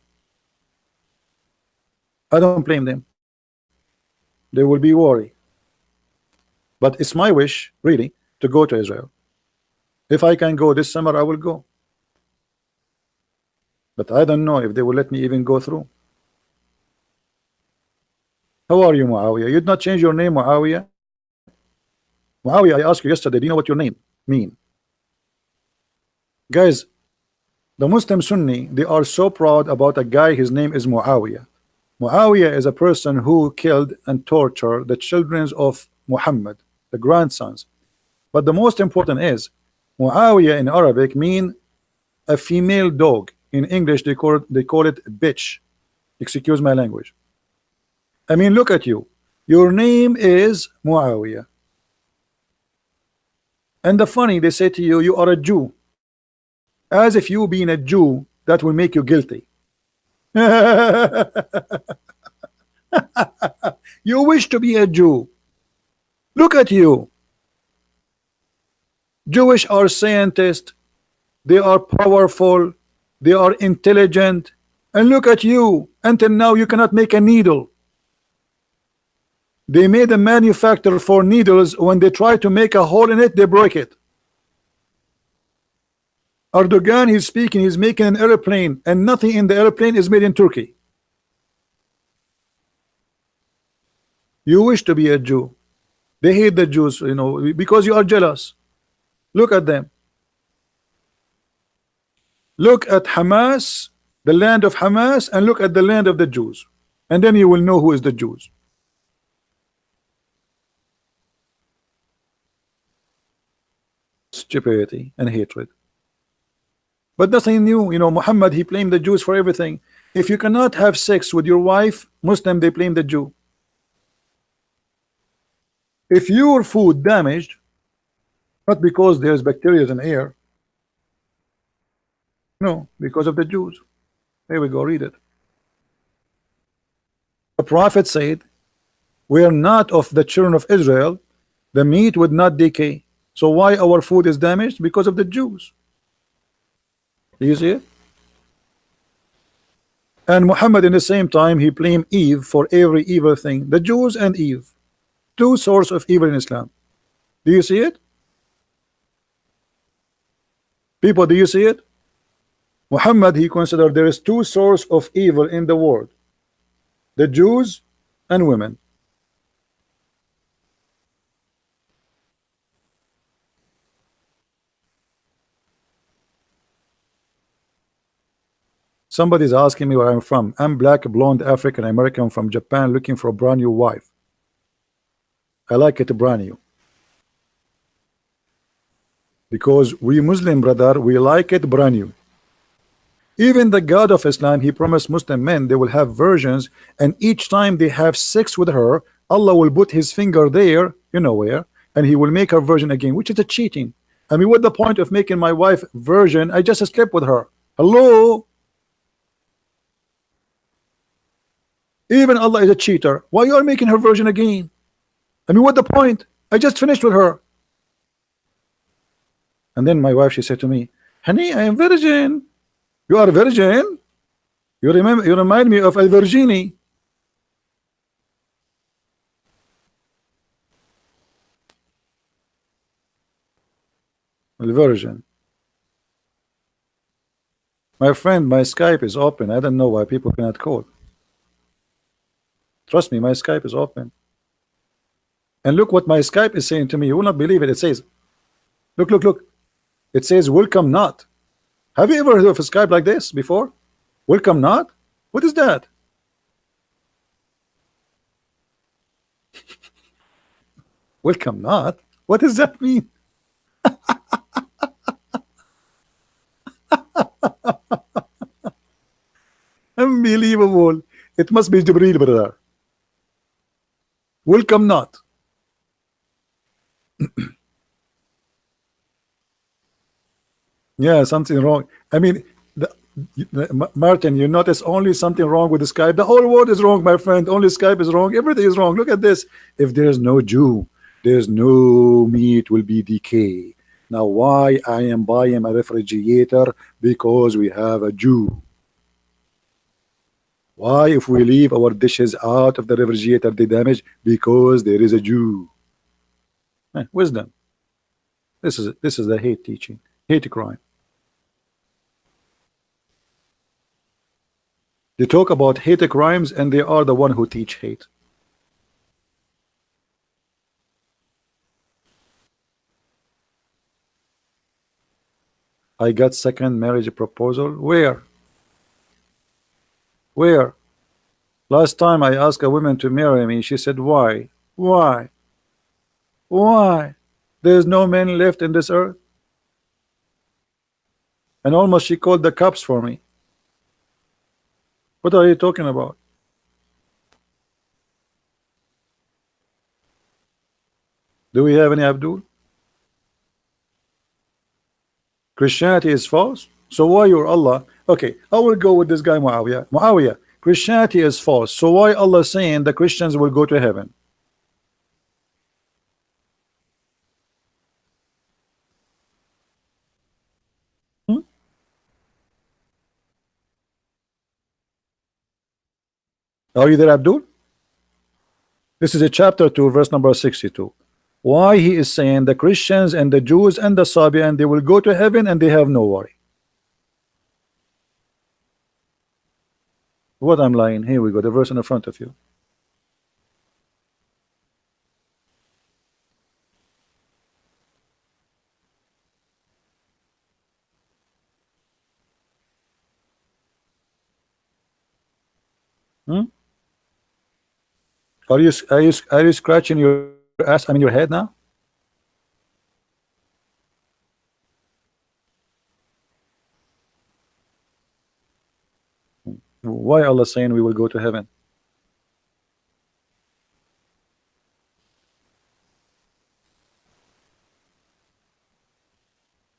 [SPEAKER 1] I don't blame them. They will be worried. But it's my wish, really, to go to Israel. If I can go this summer, I will go. But I don't know if they will let me even go through. How are you, Muawiyah? You did not change your name, Muawiyah? Muawiyah, I asked you yesterday, do you know what your name mean? Guys, the Muslim Sunni, they are so proud about a guy, his name is Muawiyah. Muawiyah is a person who killed and tortured the children of Muhammad, the grandsons. But the most important is, Muawiyah in Arabic mean a female dog. In English, they call it bitch. Excuse my language. I mean, look at you. Your name is Muawiyah. And the funny, they say to you, you are a Jew. As if you being a Jew, that will make you guilty. You wish to be a Jew. Look at you. Jewish are scientists. They are powerful. They are intelligent. And look at you. Until now, you cannot make a needle. They made a manufacturer for needles. When they try to make a hole in it, they break it. Erdogan, he's speaking, he's making an airplane, and nothing in the airplane is made in Turkey. You wish to be a Jew. They hate the Jews, you know, because you are jealous. Look at them. Look at Hamas, the land of Hamas, and look at the land of the Jews. And then you will know who is the Jews. Stupidity and hatred. But nothing new. You know, Muhammad, he blamed the Jews for everything. If you cannot have sex with your wife, Muslim, they blame the Jew. If your food damaged, not because there's bacteria in air, no, because of the Jews. Here we go, read it. The prophet said, we are not of the children of Israel, the meat would not decay. So why our food is damaged? Because of the Jews. Do you see it? And Muhammad in the same time, he blamed Eve for every evil thing. The Jews and Eve, two sources of evil in Islam. Do you see it? People, do you see it? Muhammad, he considered there is two sources of evil in the world. The Jews and women. Somebody's asking me where I'm from. I'm black, blonde, African American from Japan, looking for a brand new wife. I like it brand new because we Muslim, brother, we like it brand new. Even the God of Islam, he promised Muslim men they will have virgins, and each time they have sex with her, Allah will put his finger there, you know where, and he will make her virgin again, which is a cheating. I mean, what the point of making my wife virgin? I just slept with her. Hello? Even Allah is a cheater. Why you are making her virgin again? I mean, what the point? I just finished with her. And then my wife, she said to me, honey, I am virgin. You are a virgin? You remind me of a Virginie. A virgin. My friend, my Skype is open. I don't know why people cannot call. Trust me, my Skype is open. And look what my Skype is saying to me. You will not believe it. It says, look, look, look. It says, welcome not. Have you ever heard of a Skype like this before? Welcome not? What is that? Welcome not? What does that mean? Unbelievable. It must be Jibreel, brother. Welcome not. Yeah, something wrong. I mean, Martin, you notice only something wrong with the Skype. The whole world is wrong, my friend. Only Skype is wrong. Everything is wrong. Look at this. If there's no Jew, there's no meat will be decay. Now, why I am buying a refrigerator? Because we have a Jew. Why, if we leave our dishes out of the refrigerator, they damage? Because there is a Jew. Wisdom. This is the hate teaching, hate crime. They talk about hate crimes, and they are the one who teach hate. I got second marriage proposal. Where? Where? Last time I asked a woman to marry me, she said, why? Why? Why? There's no men left in this earth. And almost she called the cops for me. What are you talking about? Do we have any Abdul? Christianity is false. So why your Allah? Okay, I will go with this guy Muawiyah. Muawiyah, Christianity is false. So why Allah saying the Christians will go to heaven? Are you there, Abdul? This is a chapter 2, verse number 62. Why he is saying the Christians and the Jews and the Sabian, they will go to heaven and they have no worry. What I'm lying? Here we go, the verse in the front of you. Are you scratching your ass? I mean your head now? Why Allah saying we will go to heaven?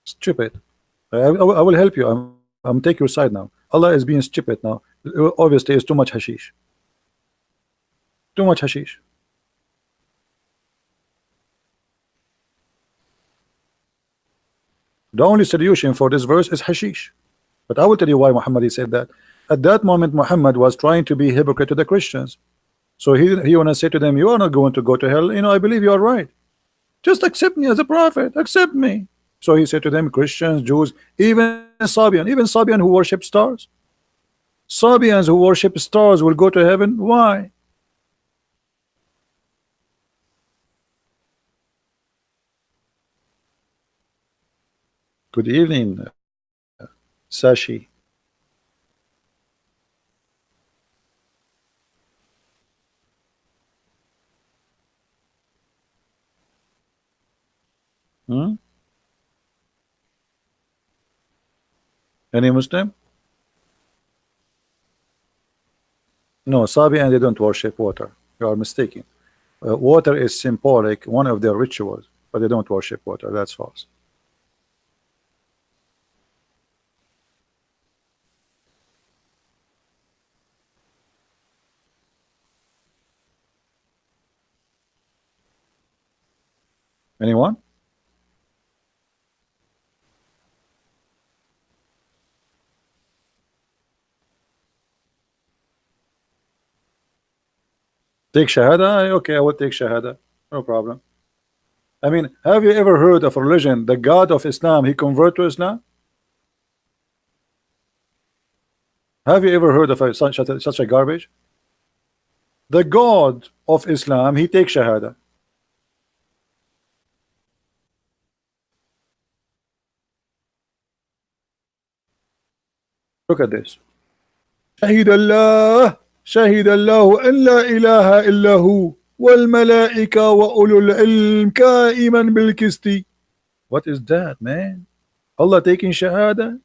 [SPEAKER 1] Stupid. I will help you. I'm take your side now. Allah is being stupid now. Obviously, it's too much hashish. Too much hashish. The only solution for this verse is hashish. But I will tell you why Muhammad said that. At that moment, Muhammad was trying to be hypocrite to the Christians. So he want to say to them, you are not going to go to hell. You know, I believe you are right. Just accept me as a prophet. Accept me. So he said to them, Christians, Jews, even Sabian who worship stars. Sabians who worship stars will go to heaven. Why? Good evening, Sashi. Hmm? Any Muslim? No, Sabi and they don't worship water. You are mistaken. Water is symbolic, one of their rituals, but they don't worship water. That's false. Anyone? Take Shahada? Okay, I will take Shahada. No problem. I mean, have you ever heard of a religion, the God of Islam, he convert to Islam? Have you ever heard of such a garbage? The God of Islam, he takes Shahada. Look at this. شهد الله أن لا إله إلا هو والملائكة وأولو العلم قائما بالقسط. What is that, man? Allah taking Shahada?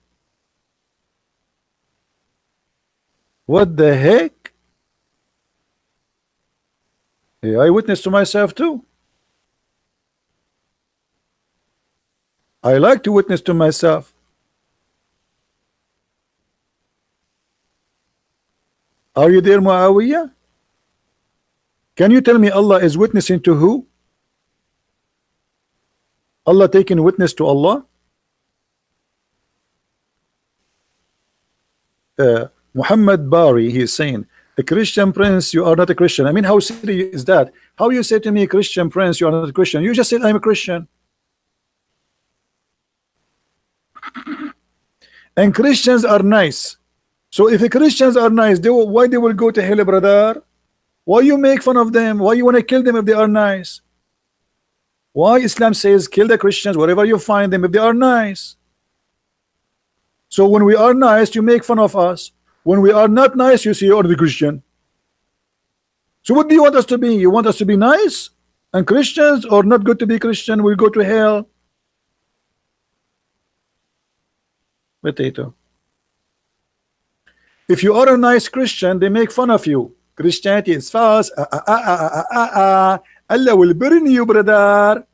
[SPEAKER 1] What the heck? Yeah, I witness to myself too. I like to witness to myself. Are you there, Muawiyah? Can you tell me Allah is witnessing to who? Allah taking witness to Allah? Muhammad Bari, he is saying, a Christian prince, you are not a Christian. I mean, how silly is that? How you say to me, Christian prince, you are not a Christian? You just said I'm a Christian. And Christians are nice. So if the Christians are nice, why they will go to hell, brother? Why you make fun of them? Why you want to kill them if they are nice? Why Islam says kill the Christians wherever you find them if they are nice? So when we are nice, you make fun of us. When we are not nice, you say you're the Christian. So what do you want us to be? You want us to be nice and Christians, or not good to be Christian? We'll go to hell. Potato. If you are a nice Christian, they make fun of you. Christianity is false. Allah will burn you, brother.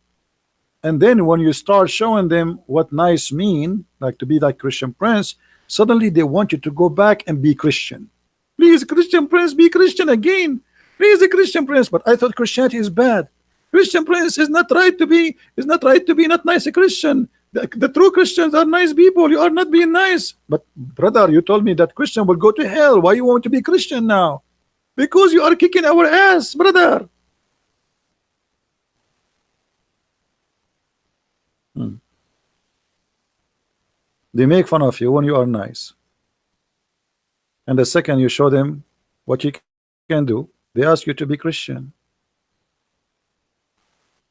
[SPEAKER 1] And then when you start showing them what nice mean, like to be like Christian prince, suddenly they want you to go back and be Christian. Please, Christian prince, be Christian again. Please, a Christian prince. But I thought Christianity is bad. Christian prince is not right to be. Is not right to be not nice a Christian. The true Christians are nice people. You are not being nice. But brother, you told me that Christian will go to hell. Why you want to be Christian now? Because you are kicking our ass, brother. They make fun of you when you are nice. And the second you show them what you can do, they ask you to be Christian.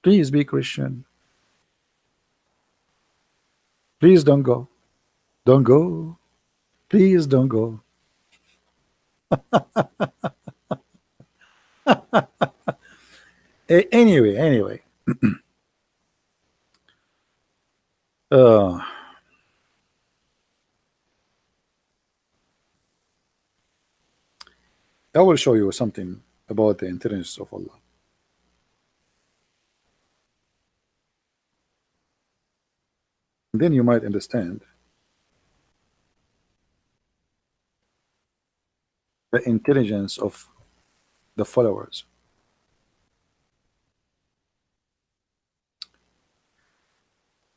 [SPEAKER 1] Please be Christian. Please don't go. Don't go. Please don't go. Anyway. I will show you something about the intelligence of Allah. Then you might understand the intelligence of the followers.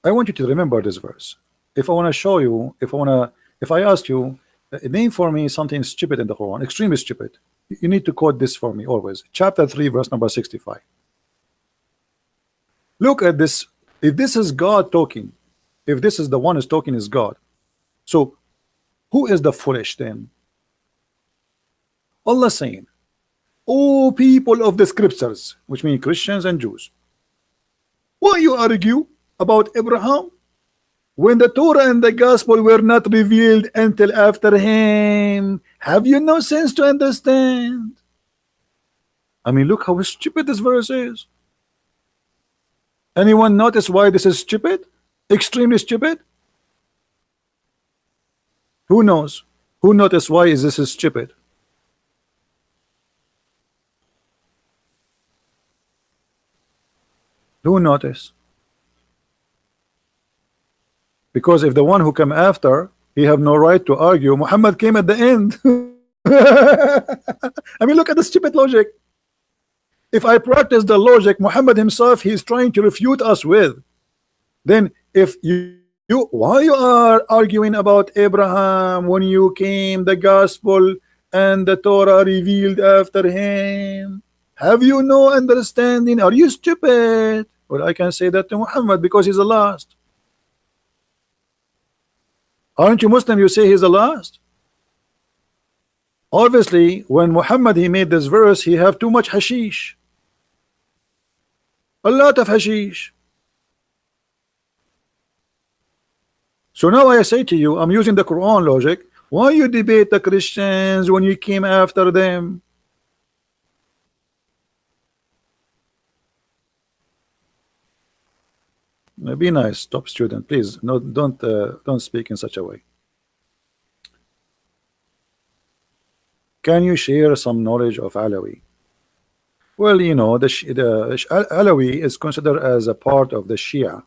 [SPEAKER 1] I want you to remember this verse. If I want to show you, if I ask you, name for me something stupid in the Quran, extremely stupid, you need to quote this for me always. Chapter 3, verse number 65. Look at this. If this is God talking, if this is the one who's talking is God, so who is the foolish then? Allah saying, "O people of the scriptures," which means Christians and Jews, why you argue about Abraham when the Torah and the gospel were not revealed until after him? Have you no sense to understand? I mean, look how stupid this verse is. Anyone notice why this is stupid? Extremely stupid? Who knows? Who noticed why is this is stupid? Who noticed? Because if the one who come after, he have no right to argue. Muhammad came at the end. I mean, look at the stupid logic. If I practice the logic Muhammad himself he's trying to refute us with, then if you why you are arguing about Abraham when you came the gospel and the Torah revealed after him? Have you no understanding? Are you stupid? Well, I can say that to Muhammad because he's the last. Aren't you Muslim? You say he's the last. Obviously, when Muhammad he made this verse, he have too much hashish. A lot of hashish. So now I say to you, I'm using the Quran logic. Why you debate the Christians when you came after them? Be nice, top student, please. No, don't speak in such a way. Can you share some knowledge of Alawi? Well, you know, the Alawi is considered as a part of the Shia,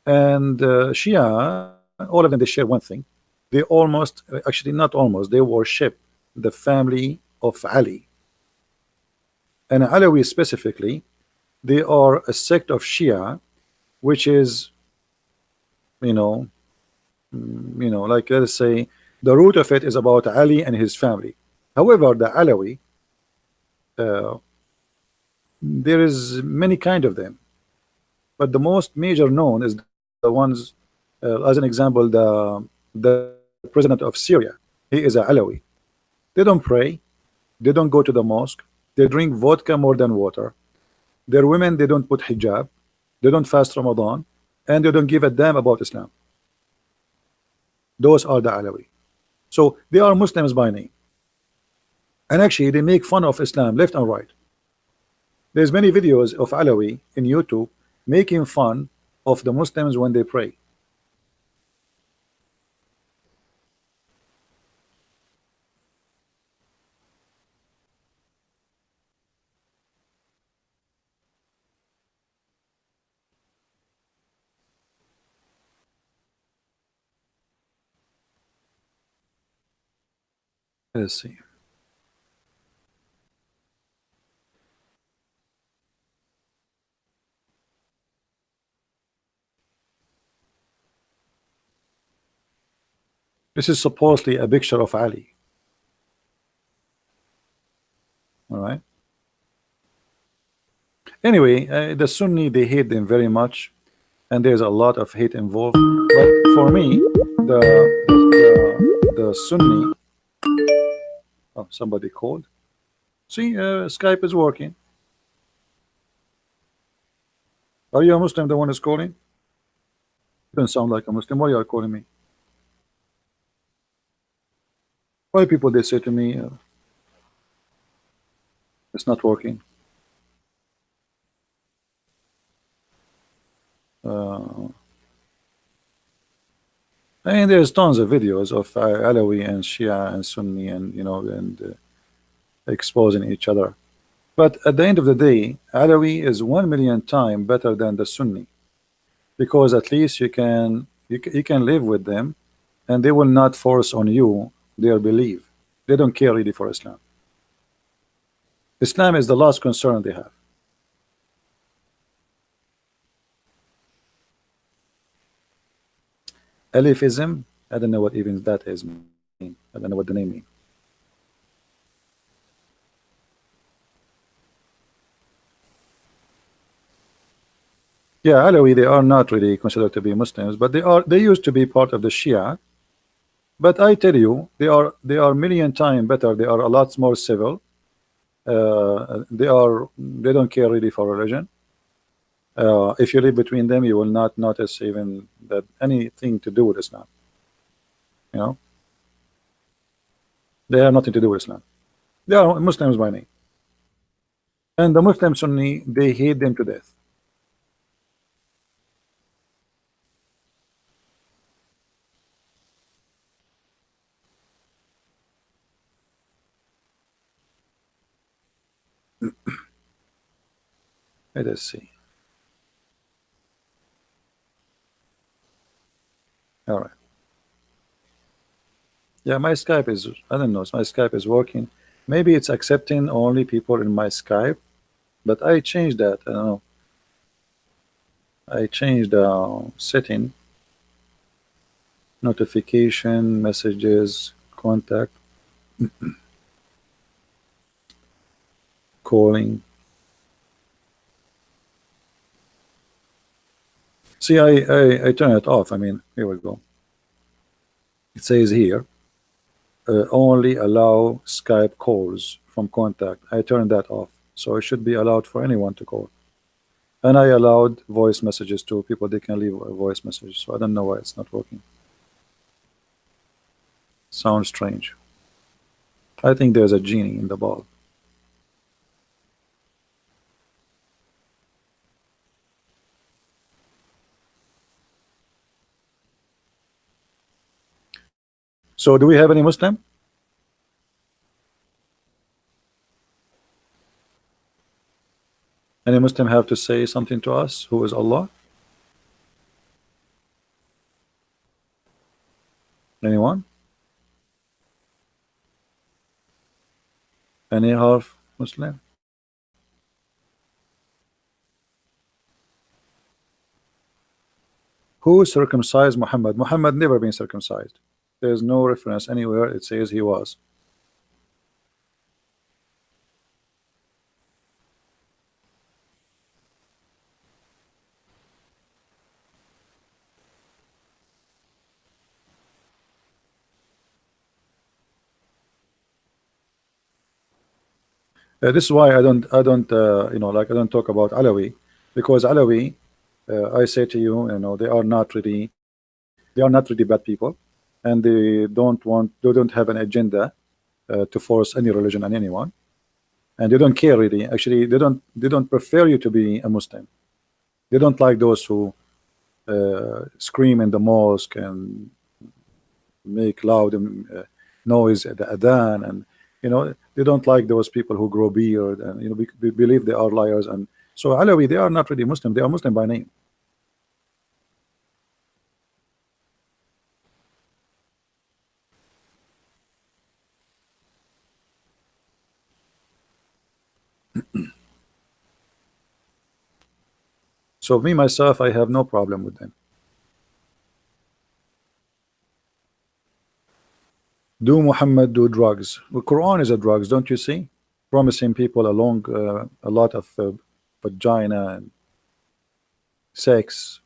[SPEAKER 1] and Shia, all of them, they share one thing. They almost, actually not almost, they worship the family of Ali. And Alawi specifically, they are a sect of Shia, which is, like let's say, the root of it is about Ali and his family. However, the Alawi, there is many kind of them, but the most major known is the ones, as an example, the president of Syria. He is a Alawi. They don't pray, they don't go to the mosque, they drink vodka more than water. Their women, they don't put hijab, they don't fast Ramadan, and they don't give a damn about Islam. Those are the Alawi. So they are Muslims by name, and actually they make fun of Islam left and right. There's many videos of Alawi in YouTube making fun of the Muslims when they pray. Let's see. This is supposedly a picture of Ali. All right. Anyway, the Sunni, they hate them very much, and there's a lot of hate involved. But for me, the Sunni. Oh, somebody called. See, Skype is working. Are you a Muslim? The one who's calling? You don't sound like a Muslim. Why are you calling me? Why people they say to me, it's not working? And there's tons of videos of Alawi and Shia and Sunni, and exposing each other. But at the end of the day, Alawi is 1,000,000 times better than the Sunni, because at least you can live with them, and they will not force on you their belief. They don't care really for Islam. Islam is the last concern they have. Alifism, I don't know what even that is mean. I don't know what the name means. Yeah, Alawi, they are not really considered to be Muslims, but they used to be part of the Shia. But I tell you, they are 1,000,000 times better. They are a lot more civil. They don't care really for religion. If you live between them, you will not notice even that anything to do with Islam. They have nothing to do with Islam. They are Muslims by name, and the Muslim Sunni, they hate them to death. Let us see. All right. Yeah, my Skype is, I don't know, my Skype is working. Maybe it's accepting only people in my Skype, but I changed that. I don't know. I changed the setting, notification, messages, contact, calling. See, I turn it off. I mean, here we go. It says here, only allow Skype calls from contact. I turned that off. So it should be allowed for anyone to call. And I allowed voice messages to people. They can leave a voice message. So I don't know why it's not working. Sounds strange. I think there's a genie in the ball. So do we have any Muslim? Any Muslim have to say something to us? Who is Allah? Anyone? Any half Muslim? Who circumcised Muhammad? Muhammad never been circumcised. There's no reference anywhere it says he was. This is why I don't like I don't talk about Alawi, because Alawi, I say to you, they are not really bad people, and they don't have an agenda to force any religion on anyone, and they don't care really. Actually, they don't prefer you to be a Muslim. They don't like those who scream in the mosque and make loud noise at the adhan, and they don't like those people who grow beard, and believe they are liars. And so Alawi, they are not really Muslim. They are Muslim by name. So me myself, I have no problem with them. Do Muhammad do drugs? The Quran is a drugs, don't you see? Promising people a lot of vagina and sex.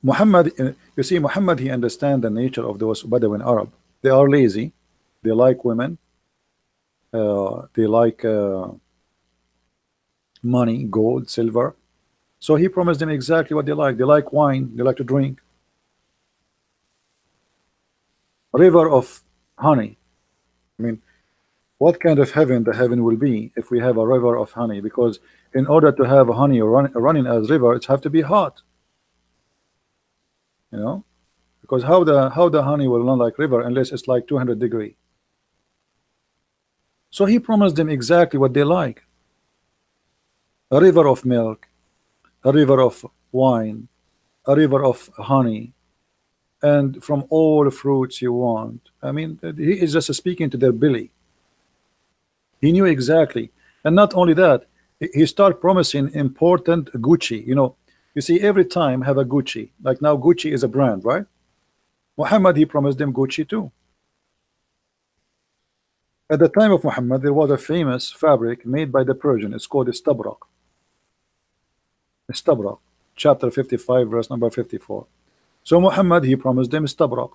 [SPEAKER 1] Muhammad, you see, Muhammad, he understand the nature of those Bedouin Arab. They are lazy. They like women. They like money, gold, silver. So he promised them exactly what they like. They like wine. They like to drink. River of honey. I mean, what kind of heaven the heaven will be if we have a river of honey? Because in order to have honey running as river, it have to be hot. Because how the honey will run like river unless it's like 200 degree. So he promised them exactly what they like. A river of milk, a river of wine, a river of honey, and from all fruits you want. I mean, he is just speaking to their belly. He knew exactly. And not only that, he started promising important Gucci. You see, every time have a Gucci. Like now Gucci is a brand, right? Muhammad, he promised them Gucci too. At the time of Muhammad, there was a famous fabric made by the Persian. It's called istabrak. Istabrak, chapter 55, verse number 54. So Muhammad, he promised them istabrak.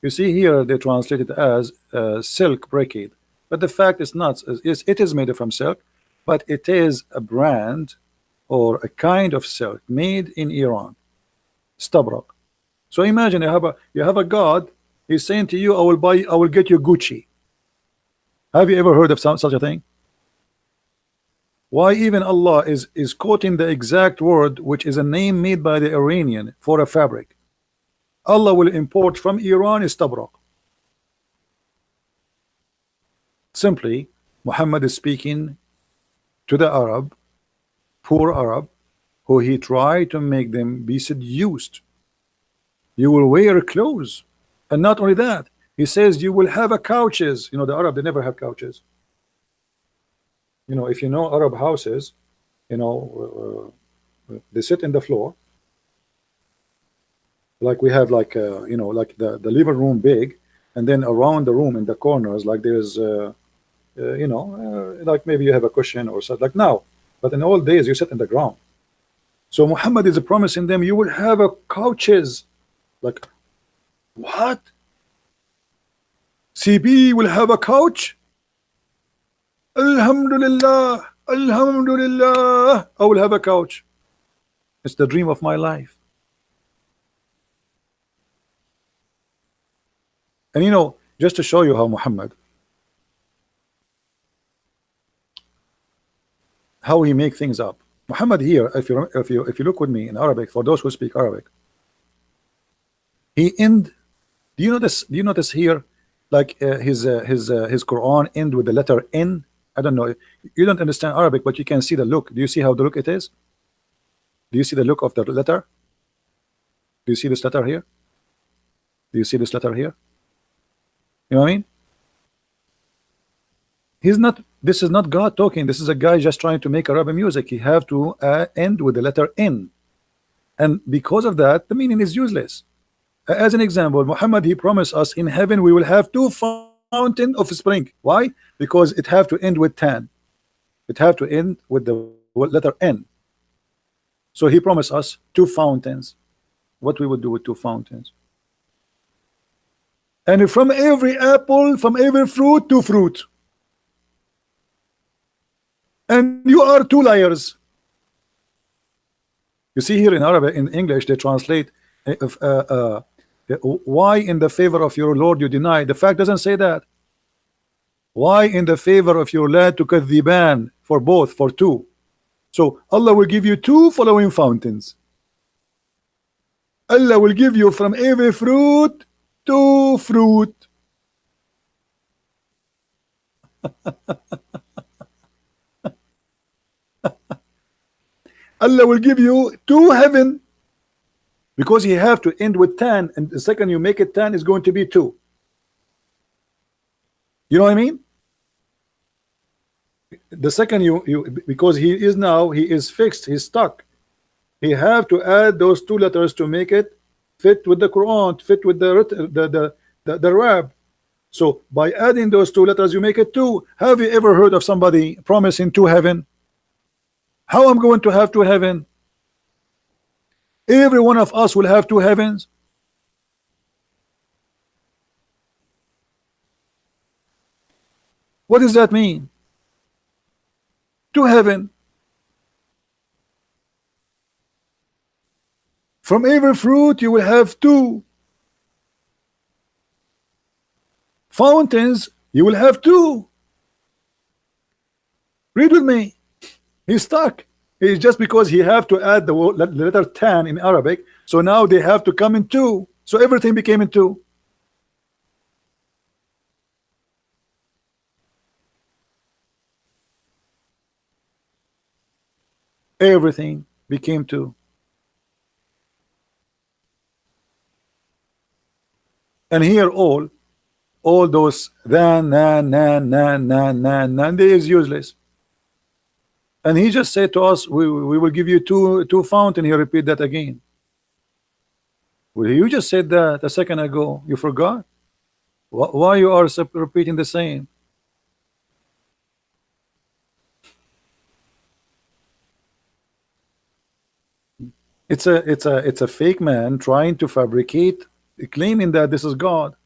[SPEAKER 1] You see here they translate it as silk brocade, but the fact is not. It is made from silk, but it is a brand or a kind of silk made in Iran. Istabrak. So imagine you have a God. He's saying to you, I will get you Gucci. Have you ever heard of such a thing? Why even Allah is quoting the exact word, which is a name made by the Iranian for a fabric. Allah will import from Iran istabrak. Simply, Muhammad is speaking to the Arab poor Arab who he tried to make them be seduced. You will wear clothes, and not only that, he says you will have a couches. You know, the Arab, they never have couches. You know, if you know Arab houses, you know, they sit in the floor, like we have, like you know, like the living room big, and then around the room in the corners, like there's you know, like maybe you have a cushion or something like now. But in old days, you sit in the ground. So Muhammad is promising them, you will have a couches. Like, what? CB will have a couch? Alhamdulillah, Alhamdulillah, I will have a couch. It's the dream of my life. And you know, just to show you how Muhammad, how he make things up. Muhammad here, if you look with me in Arabic, for those who speak Arabic, he end. Do you notice? Do you notice here, like his Quran end with the letter N? I don't know. You don't understand Arabic, but you can see the look. Do you see how the look it is? Do you see the look of the letter? Do you see this letter here? Do you see this letter here? You know what I mean? He's not. This is not God talking. This is a guy just trying to make Arabic music. He have to end with the letter N, and because of that, the meaning is useless. As an example, Muhammad, he promised us in heaven we will have two fountain of spring. Why? Because it have to end with tan. It have to end with the letter N. So he promised us two fountains. What we would do with two fountains? And from every apple, from every fruit, two fruit. And you are two liars. You see here in Arabic, in English, they translate why in the favor of your Lord you deny. The fact doesn't say that. Why in the favor of your lad to kadhiban, for both, for two. So Allah will give you two following fountains. Allah will give you from every fruit two fruit. Allah will give you two heaven, because he have to end with tan, and the second you make it tan is going to be two. You know what I mean? The second you because he is fixed, he's stuck. He have to add those two letters to make it fit with the Quran, fit with the Rab. So by adding those two letters, you make it two. Have you ever heard of somebody promising two heaven? How I'm going to have two heaven? Every one of us will have two heavens. What does that mean? Two heaven. From every fruit you will have two fountains. You will have two. Read with me. He's stuck. It's just because he have to add the letter tan in Arabic. So now they have to come in two. So everything became in two. Everything became two. And here all those then, they is useless. And he just said to us, we will give you two fountain. He repeat that again. Well, you just said that a second ago. You forgot? Why you are repeating the same? It's a fake man trying to fabricate, claiming that this is God.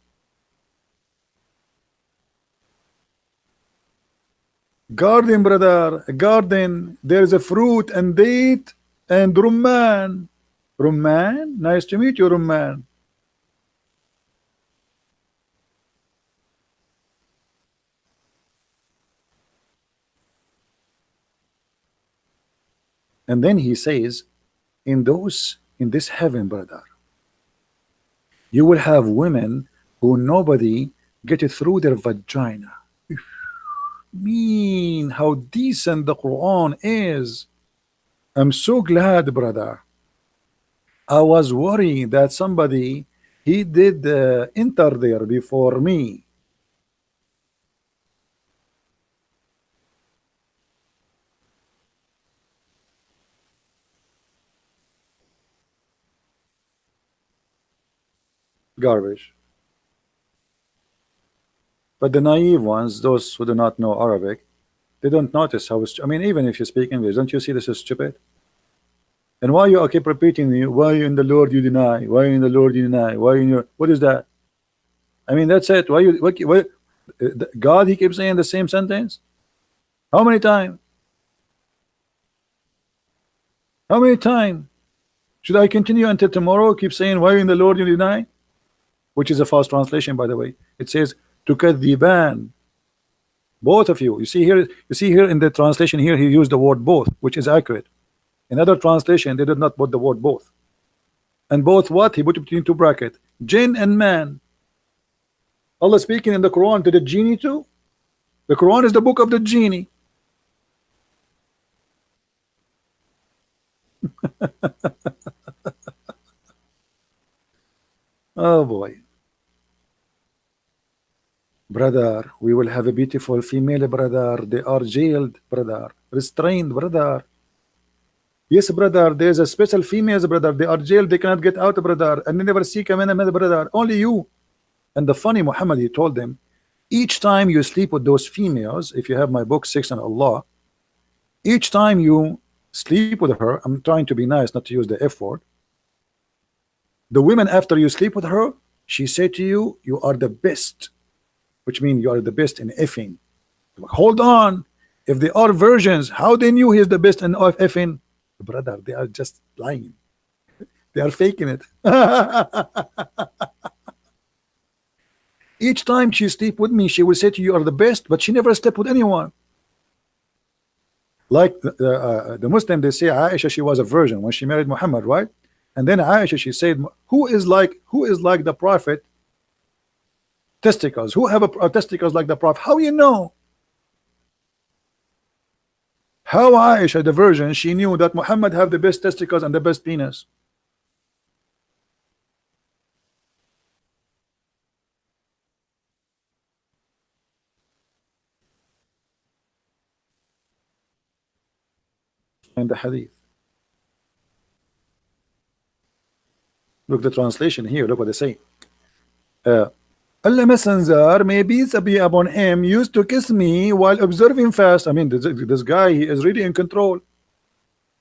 [SPEAKER 1] Garden, brother, garden. There's a fruit and date and rumman. Rumman, nice to meet you, rumman. And then he says, in this heaven, brother, you will have women who nobody get it through their vagina. Mean how decent the Quran is. I'm so glad, brother. I was worrying that somebody he did enter there before me. Garbage. But the naive ones, those who do not know Arabic, they don't notice how. I mean, even if you speak English, don't you see this is stupid? And why you keep repeating, why in the Lord you deny? Why in the Lord you deny? Why in your what is that? I mean, that's it. Why God? He keeps saying the same sentence. How many times? How many times? Should I continue until tomorrow? Keep saying, why in the Lord you deny? Which is a false translation, by the way. It says to ban. Both of you. You see here in the translation here, he used the word both, which is accurate. In other translation, they did not put the word both. And both what? He put it between two brackets. Jinn and man. Allah speaking in the Quran to the genie too. The Quran is the book of the genie. Oh boy. Brother, we will have a beautiful female, brother. They are jailed, brother. Restrained, brother. Yes, brother. There's a special females, brother. They are jailed. They cannot get out, brother. And they never see commandment, brother. Only you. And the funny Muhammad, he told them, each time you sleep with those females, if you have my book 6 on Allah, each time you sleep with her, I'm trying to be nice, not to use the F word. The women, after you sleep with her, she said to you, you are the best, which means you are the best in effing. Hold on. If they are virgins, how they knew he is the best in effing? Brother, they are just lying. They are faking it. Each time she sleep with me, she will say to you, you are the best, but she never slept with anyone. Like the Muslim, they say Aisha, she was a virgin when she married Muhammad, right? And then Aisha, she said, who is like the Prophet? Testicles. Who have a testicles like the Prophet? How you know? How Aisha, the virgin, she knew that Muhammad have the best testicles and the best penis? In the hadith. Look the translation here. Look what they say. Allah Messenger, may peace be upon him, used to kiss me while observing fast. I mean, this guy, he is really in control.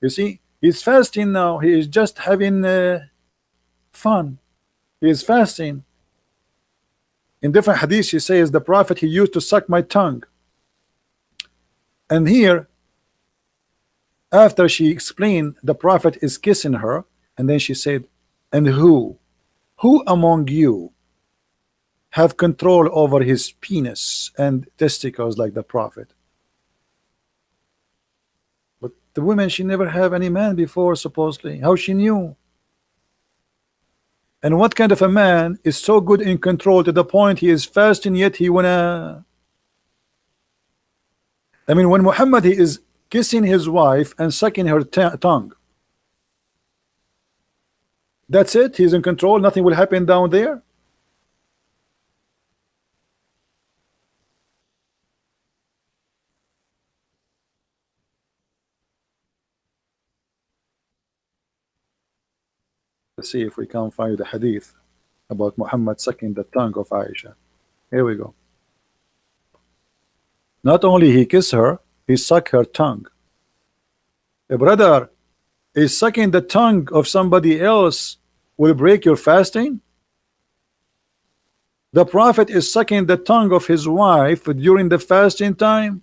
[SPEAKER 1] You see, he's fasting now. He is just having fun. He is fasting. In different hadiths, he says, the Prophet, he used to suck my tongue. And here, after she explained, the Prophet is kissing her, and then she said, and who among you have control over his penis and testicles like the Prophet? But the woman, she never have any man before, supposedly. How she knew? And what kind of a man is so good in control to the point he is fasting, yet he wanna... I mean, when Muhammad, he is kissing his wife and sucking her tongue, that's it? He's in control, nothing will happen down there? Let's see if we can find the hadith about Muhammad sucking the tongue of Aisha. Here we go. Not only he kissed her, he sucked her tongue. A brother is sucking the tongue of somebody else will break your fasting? The Prophet is sucking the tongue of his wife during the fasting time,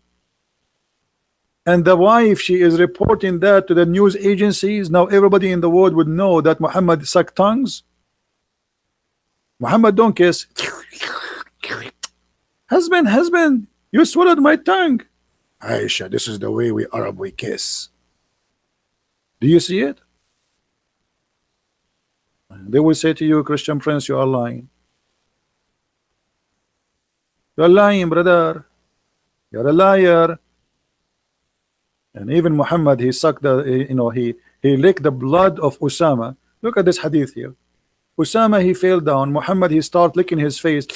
[SPEAKER 1] and the wife, she is reporting that to the news agencies. Now everybody in the world would know that Muhammad sucked tongues. Muhammad don't kiss. Husband, you swallowed my tongue. Aisha, this is the way we Arab we kiss. Do you see it? They will say to you, Christian Prince, you are lying. You are lying, brother. You are a liar. And even Muhammad, he sucked the, he licked the blood of Usama. Look at this hadith here. Usama, he fell down. Muhammad, he started licking his face,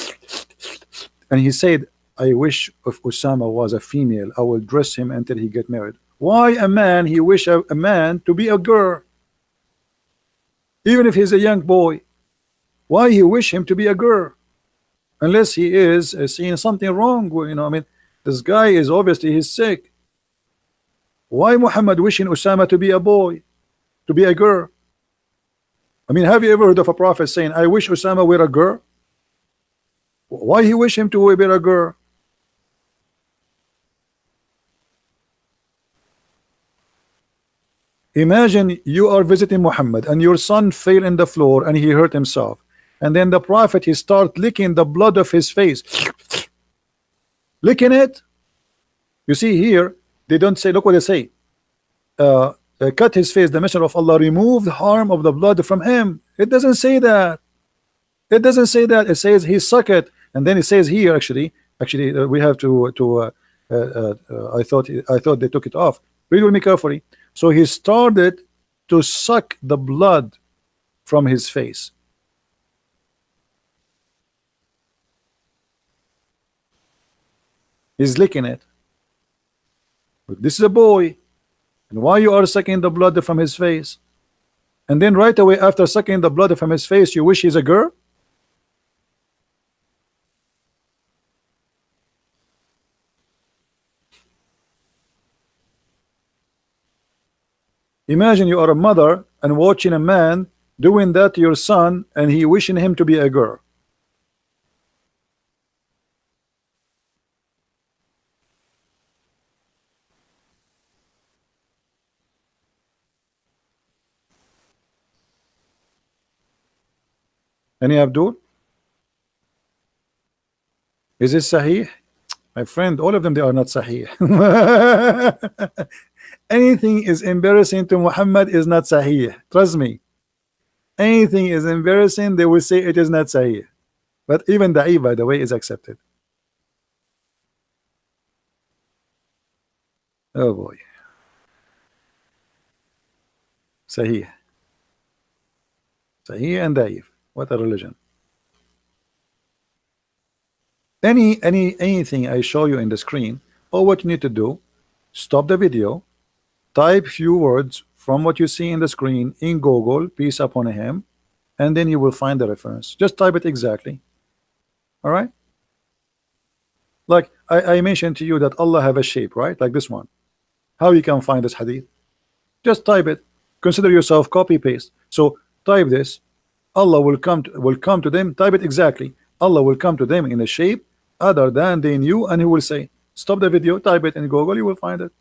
[SPEAKER 1] and he said, I wish if Usama was a female, I will dress him until he get married. Why a man, he wish a man to be a girl? Even if he's a young boy, why he wish him to be a girl? Unless he is seeing something wrong, I mean, this guy is obviously he's sick. Why Muhammad wishing Usama to be a boy, to be a girl? I mean, have you ever heard of a prophet saying, I wish Usama were a girl? Why he wish him to be a girl? Imagine you are visiting Muhammad and your son fell in the floor and he hurt himself. And then the prophet, he start licking the blood of his face. Licking it. You see here, they don't say, look what they say. Cut his face, the messenger of Allah removed harm of the blood from him. It doesn't say that. It doesn't say that. It says he suck it. And then it says here, actually, we have to I thought they took it off. Read with me carefully. So he started to suck the blood from his face. He's licking it. But this is a boy. And why you are sucking the blood from his face? And then right away after sucking the blood from his face, you wish he's a girl? Imagine you are a mother and watching a man doing that to your son and he wishing him to be a girl. Any Abdul? Is it Sahih? My friend, all of them, they are not Sahih. Anything is embarrassing to Muhammad is not Sahih. Trust me. Anything is embarrassing, they will say it is not Sahih. But even Da'if, by the way, is accepted. Oh boy. Sahih. Sahih and Da'if. What a religion. Anything I show you in the screen, all what you need to do, stop the video, type few words from what you see in the screen in Google, peace upon him, and then you will find the reference. Just type it exactly. All right? Like I mentioned to you that Allah have a shape, right? Like this one. How you can find this hadith? Just type it. Consider yourself copy paste. So type this. Allah will come to them. Type it exactly. Allah will come to them in a shape other than they knew, and he will say, stop the video, type it in Google, you will find it.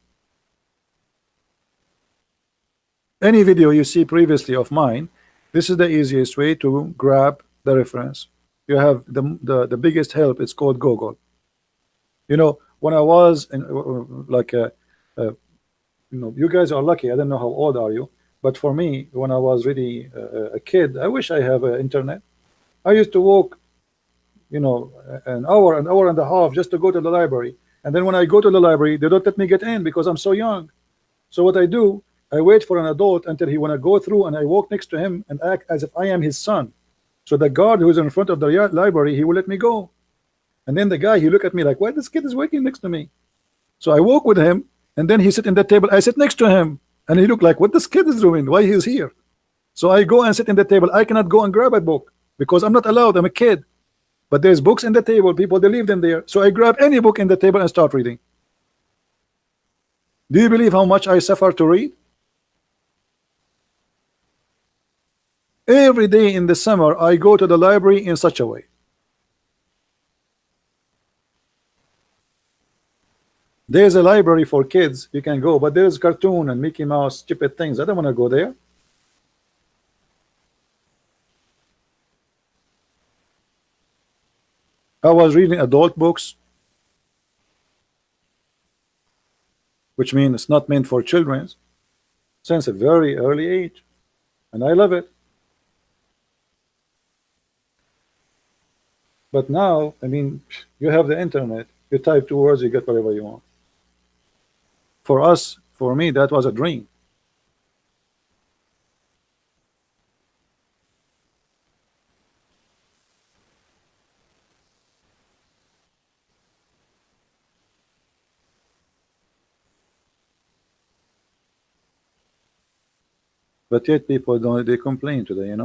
[SPEAKER 1] Any video you see previously of mine, this is the easiest way to grab the reference. You have the biggest help. It's called Google. You know, when I was in, you guys are lucky. I don't know how old are you, but for me, when I was really a kid, I wish I have internet. I used to walk, an hour and a half just to go to the library. And then when I go to the library, they don't let me get in because I'm so young. So what I do, I wait for an adult until he want to go through, and I walk next to him and act as if I am his son. So the guard who's in front of the library, he will let me go. And then the guy, he look at me like, why this kid is waiting next to me? So I walk with him, and then he sit in the table. I sit next to him, and he look like, what this kid is doing? Why he is here? So I go and sit in the table. I cannot go and grab a book because I'm not allowed. I'm a kid. But there's books in the table. People, they leave them there. So I grab any book in the table and start reading. Do you believe how much I suffer to read? Every day in the summer, I go to the library in such a way. There's a library for kids, you can go, but there's cartoon and Mickey Mouse, stupid things. I don't want to go there. I was reading adult books, which means it's not meant for children, since a very early age, and I love it. But now, I mean, you have the internet. You type 2 words, you get whatever you want. For us, For me, that was a dream. But yet people don't, they complain today,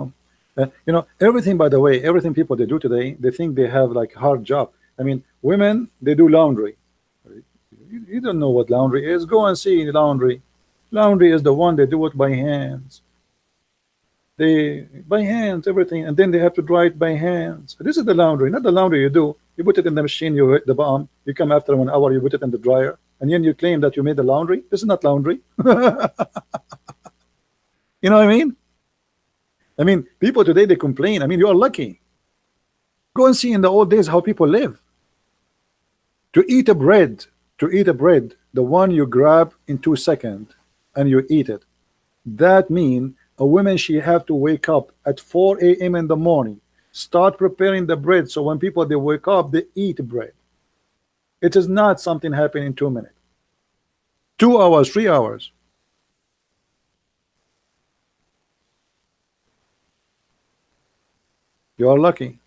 [SPEAKER 1] everything, by the way, everything people they do today, they think they have like hard job. I mean, women, they do laundry. You don't know what laundry is. Go and see laundry. Laundry is the one they do it by hands. They by hands everything, and then they have to dry it by hands. This is the laundry, not the laundry you do. You put it in the machine, you hit the bomb, you come after 1 hour, you put it in the dryer, and then you claim that you made the laundry. This is not laundry. You know what I mean? I mean, people today, they complain. I mean, you are lucky. Go and see in the old days how people live. To eat a bread, the one you grab in 2 seconds and you eat it. That means a woman, she have to wake up at 4 a.m. in the morning, start preparing the bread, so when people they wake up, they eat bread. It is not something happening in 2 minutes, 2 hours, 3 hours. You are lucky.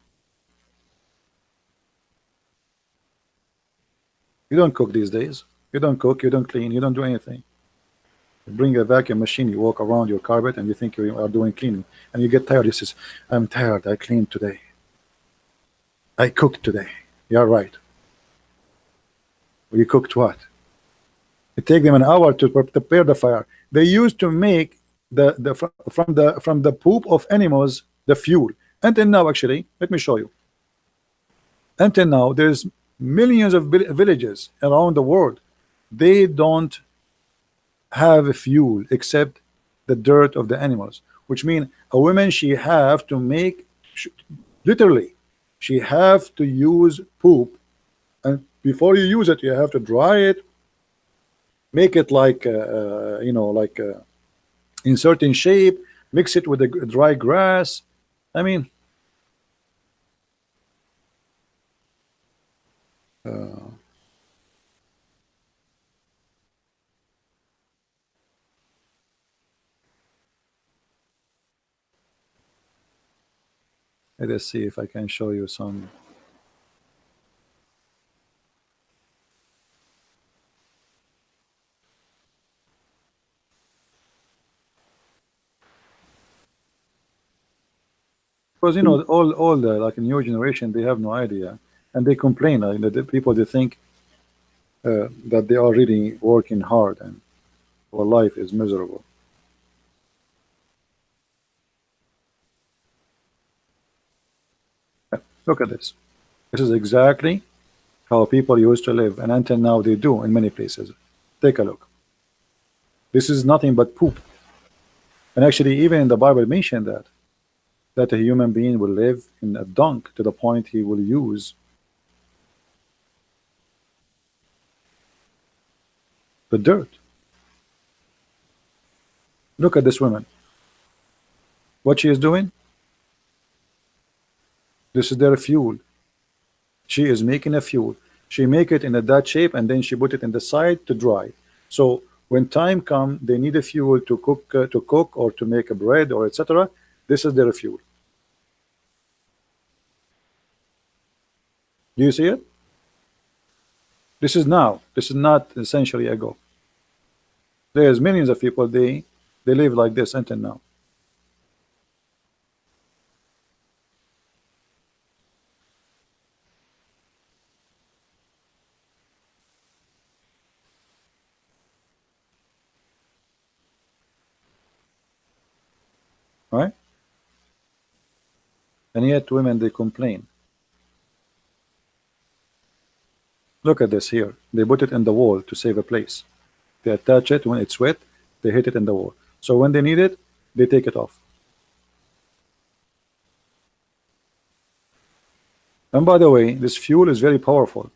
[SPEAKER 1] You don't cook these days. You don't cook, you don't clean, you don't do anything. You bring a vacuum machine, you walk around your carpet and you think you are doing cleaning, and you get tired. You say, I'm tired, I cleaned today, I cooked today. You're right. You cooked what? It takes them an hour to prepare the fire. They used to make from the poop of animals the fuel. Until now, actually, let me show you. Until now, there's millions of villages around the world. They don't have a fuel except the dirt of the animals, which means a woman, she have to make, literally, she have to use poop, and before you use it, you have to dry it, make it like in certain shape, mix it with the dry grass. I mean, let us see if I can show you some. Because all the like new generation, they have no idea, and they complain like that the people, they think that they are really working hard and our life is miserable. Look at this. This is exactly how people used to live, and until now they do in many places. Take a look. This is nothing but poop. And actually, even in the Bible mentioned that a human being will live in a dung to the point he will use the dirt. Look at this woman. What she is doing? This is their fuel. She is making a fuel. She make it in that shape, and then she put it in the side to dry. So when time come, they need a fuel to cook or to make a bread or etc. This is their fuel. Do you see it? This is now. This is not a century ago. There's millions of people, they live like this until now. Right? And yet women, they complain. Look at this here. They put it in the wall to save a place. They attach it when it's wet, they hit it in the wall. So when they need it, they take it off. And by the way, this fuel is very powerful.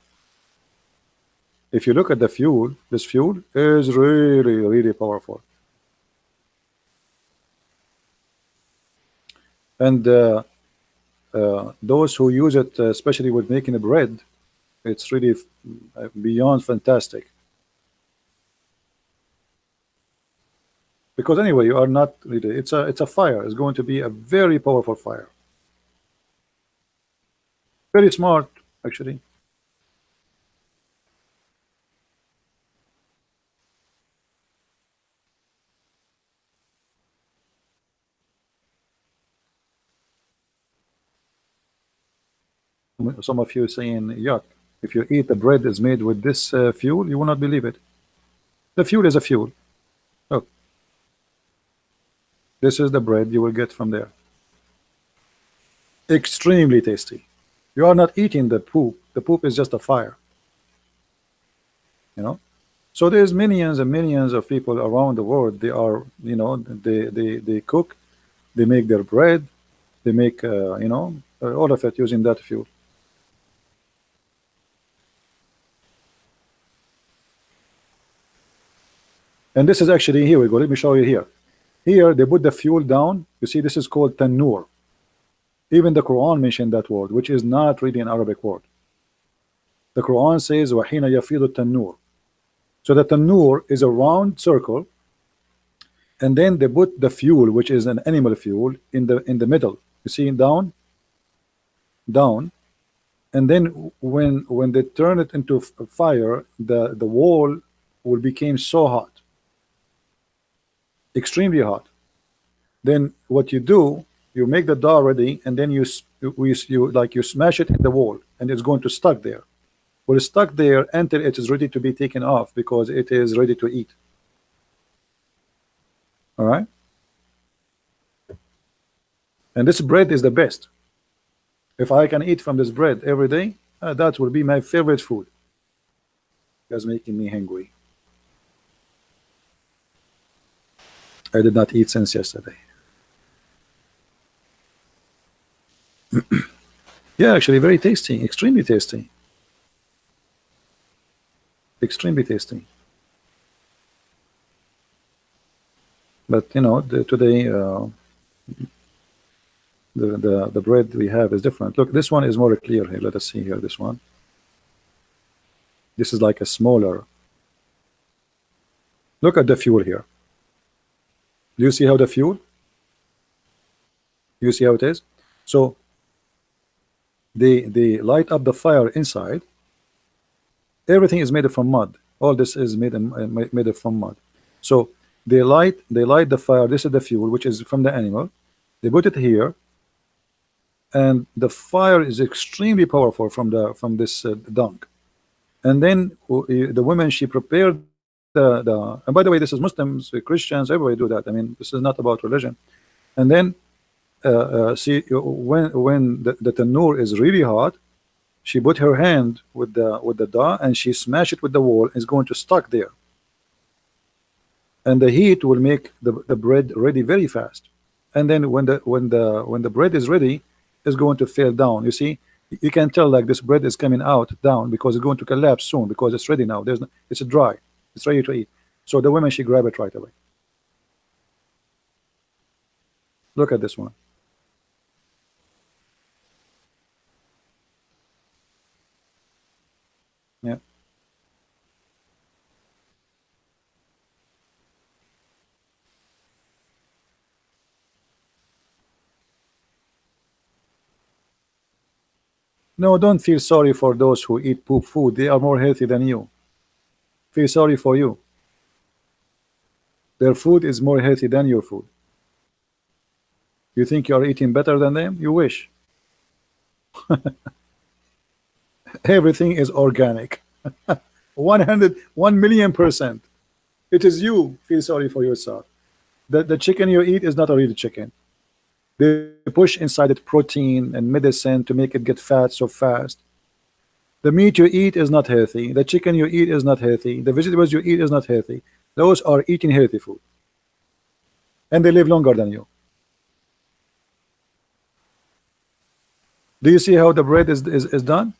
[SPEAKER 1] If you look at the fuel, this fuel is really, really powerful. And those who use it, especially with making a bread, it's really beyond fantastic. because anyway you are not really, it's a fire. It's going to be a very powerful fire, very smart actually. Some of you saying yuck. If you eat the bread is made with this fuel, you will not believe it. The fuel is a fuel. Look, this is the bread you will get from there. Extremely tasty. You are not eating the poop. The poop is just a fire. You know. So there's millions and millions of people around the world. They are, they cook, they make their bread, they make, all of it using that fuel. And this is actually, here we go. Let me show you here. Here they put the fuel down. You see, this is called tanur. Even the Quran mentioned that word, which is not really an Arabic word. The Quran says وَحِينَ يَفِيضُ التَّنُّورُ. So the tanur is a round circle, and then they put the fuel, which is an animal fuel, in the middle. You see, down, and then when they turn it into fire, the wall will become so hot, extremely hot. Then what you do, you make the dough ready, and then you smash it in the wall, and it's going to stuck there. Will stuck there until it is ready to be taken off, because it is ready to eat. All right. And this bread is the best. If I can eat from this bread every day, that will be my favorite food. That's making me hungry. I did not eat since yesterday. Yeah, actually very tasty, extremely tasty. Extremely tasty. But today the bread we have is different. Look, this one is more clear here. Let us see here. This one. This is like a smaller. Look at the fuel here. Do you see how the fuel? You see how it is? So they light up the fire inside. Everything is made from mud. All this is made from mud. So they light the fire. This is the fuel, which is from the animal. They put it here, and the fire is extremely powerful from this dung. And then the woman, she prepared the and by the way, this is Muslims, Christians, everybody do that. I mean, this is not about religion. And then see, when the tanur is really hot, she put her hand with the dough, and she smashed it with the wall. It's going to stuck there, and the heat will make the bread ready very fast. And then when the bread is ready, it's going to fall down. You see, you can tell like this bread is coming out down, because it's going to collapse soon, because it's ready now. It's dry, it's ready to eat. So the woman, she grab it right away. Look at this one. Yeah. No, don't feel sorry for those who eat poop food. They are more healthy than you. Feel sorry for you. Their food is more healthy than your food. You think you are eating better than them? You wish. Everything is organic. 1,000,000%. It is you. Feel sorry for yourself. The chicken you eat is not a real chicken. They push inside it protein and medicine to make it get fat so fast. The meat you eat is not healthy. The chicken you eat is not healthy. The vegetables you eat is not healthy. Those are eating healthy food, and they live longer than you. Do you see how the bread is done?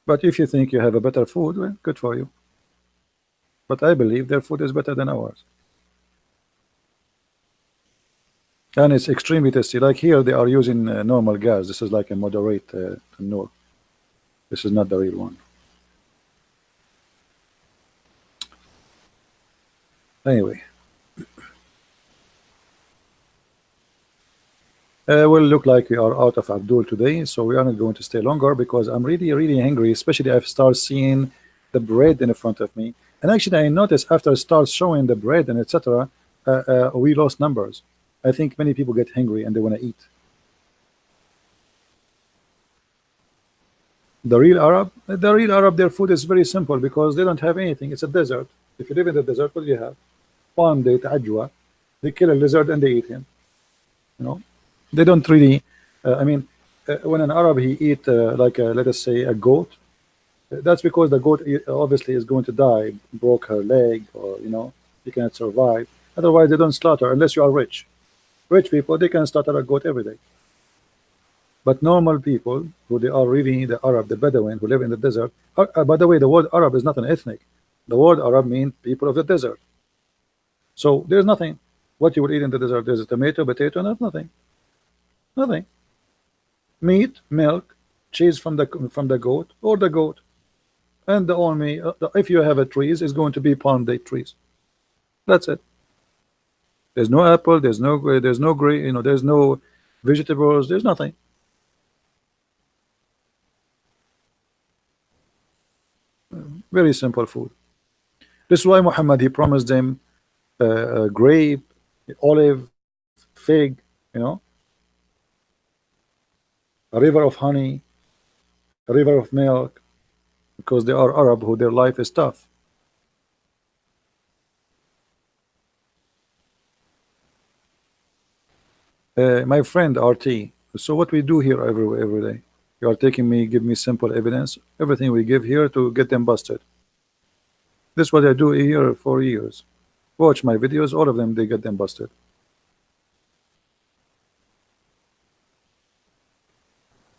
[SPEAKER 1] But if you think you have a better food, well, good for you. But I believe their food is better than ours. and it's extremely tasty. Like here, they are using normal gas. This is like a moderate no. This is not the real one. Anyway, well, look like we are out of Abdul today, so we are not going to stay longer because I'm really, really hungry. Especially if I start seeing the bread in front of me. And actually, I noticed after I start showing the bread and etc., we lost numbers. I think many people get hungry and they want to eat. The real Arab, their food is very simple because they don't have anything. It's a desert. If you live in the desert, what do you have? Palm date, ajwa. They kill a lizard and they eat him. You know, they don't really. I mean, when an Arab he eat like let us say a goat, that's because the goat obviously is going to die, broke her leg, or he cannot survive. Otherwise, they don't slaughter unless you are rich. Rich people they can slaughter a goat every day. But normal people, who they are really the Arab, the Bedouin who live in the desert. By the way, the word Arab is not an ethnic. The word Arab means people of the desert. So there's nothing. What you will eat in the desert? There's a tomato, potato, nothing. Nothing. Meat, milk, cheese from the goat or the goat, and the only if you have a trees is going to be palm date trees. That's it. There's no apple. There's no grain. There's no vegetables. There's nothing. Very simple food. This is why Muhammad he promised them grape, olive, fig, a river of honey, a river of milk, because they are Arab who their life is tough. My friend RT. So what we do here every day? You are taking me, give me simple evidence. Everything we give here to get them busted. This is what I do here for years. Watch my videos, all of them, they get them busted.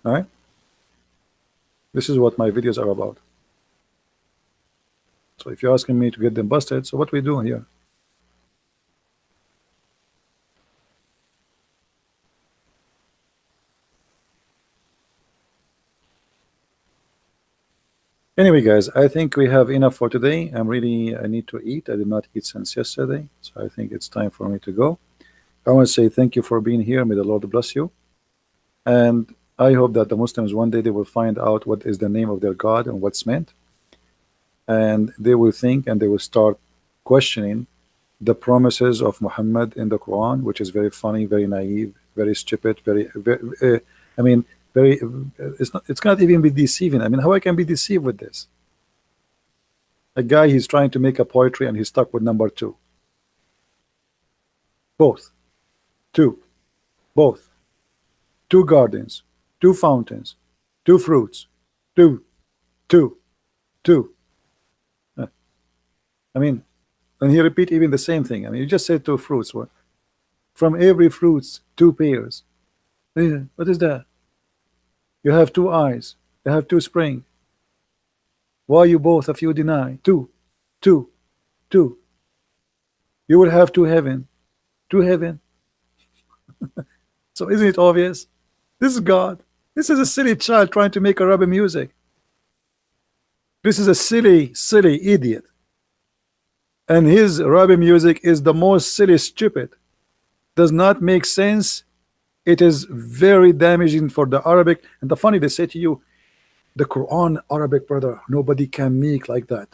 [SPEAKER 1] All right? This is what my videos are about. So if you're asking me to get them busted, so what we do here? Anyway, guys, I think we have enough for today. I need to eat. I did not eat since yesterday, so I think it's time for me to go. I want to say thank you for being here. May the Lord bless you. And I hope that the Muslims one day they will find out what is the name of their God and what's meant. And they will think and they will start questioning the promises of Muhammad in the Quran, which is very funny, very naive, very stupid, I mean, very. It's not even be deceiving. I mean, how I can be deceived with this? A guy he's trying to make a poetry and he's stuck with number two. Both, two, both, two gardens, two fountains, two fruits, two. I mean, and he repeat even the same thing. I mean, you just said two fruits. What? From every fruits, two pairs. What is that? You have two eyes. You have two spring. Why you both of you deny? Two. You will have two heaven. Two heaven. So isn't it obvious? This is God. This is a silly child trying to make Arabic music. This is a silly idiot. And his Arabic music is the most silly, stupid. Does not make sense. It is very damaging for the Arabic. And the funny, they say to you, the Quran Arabic, brother, nobody can make like that.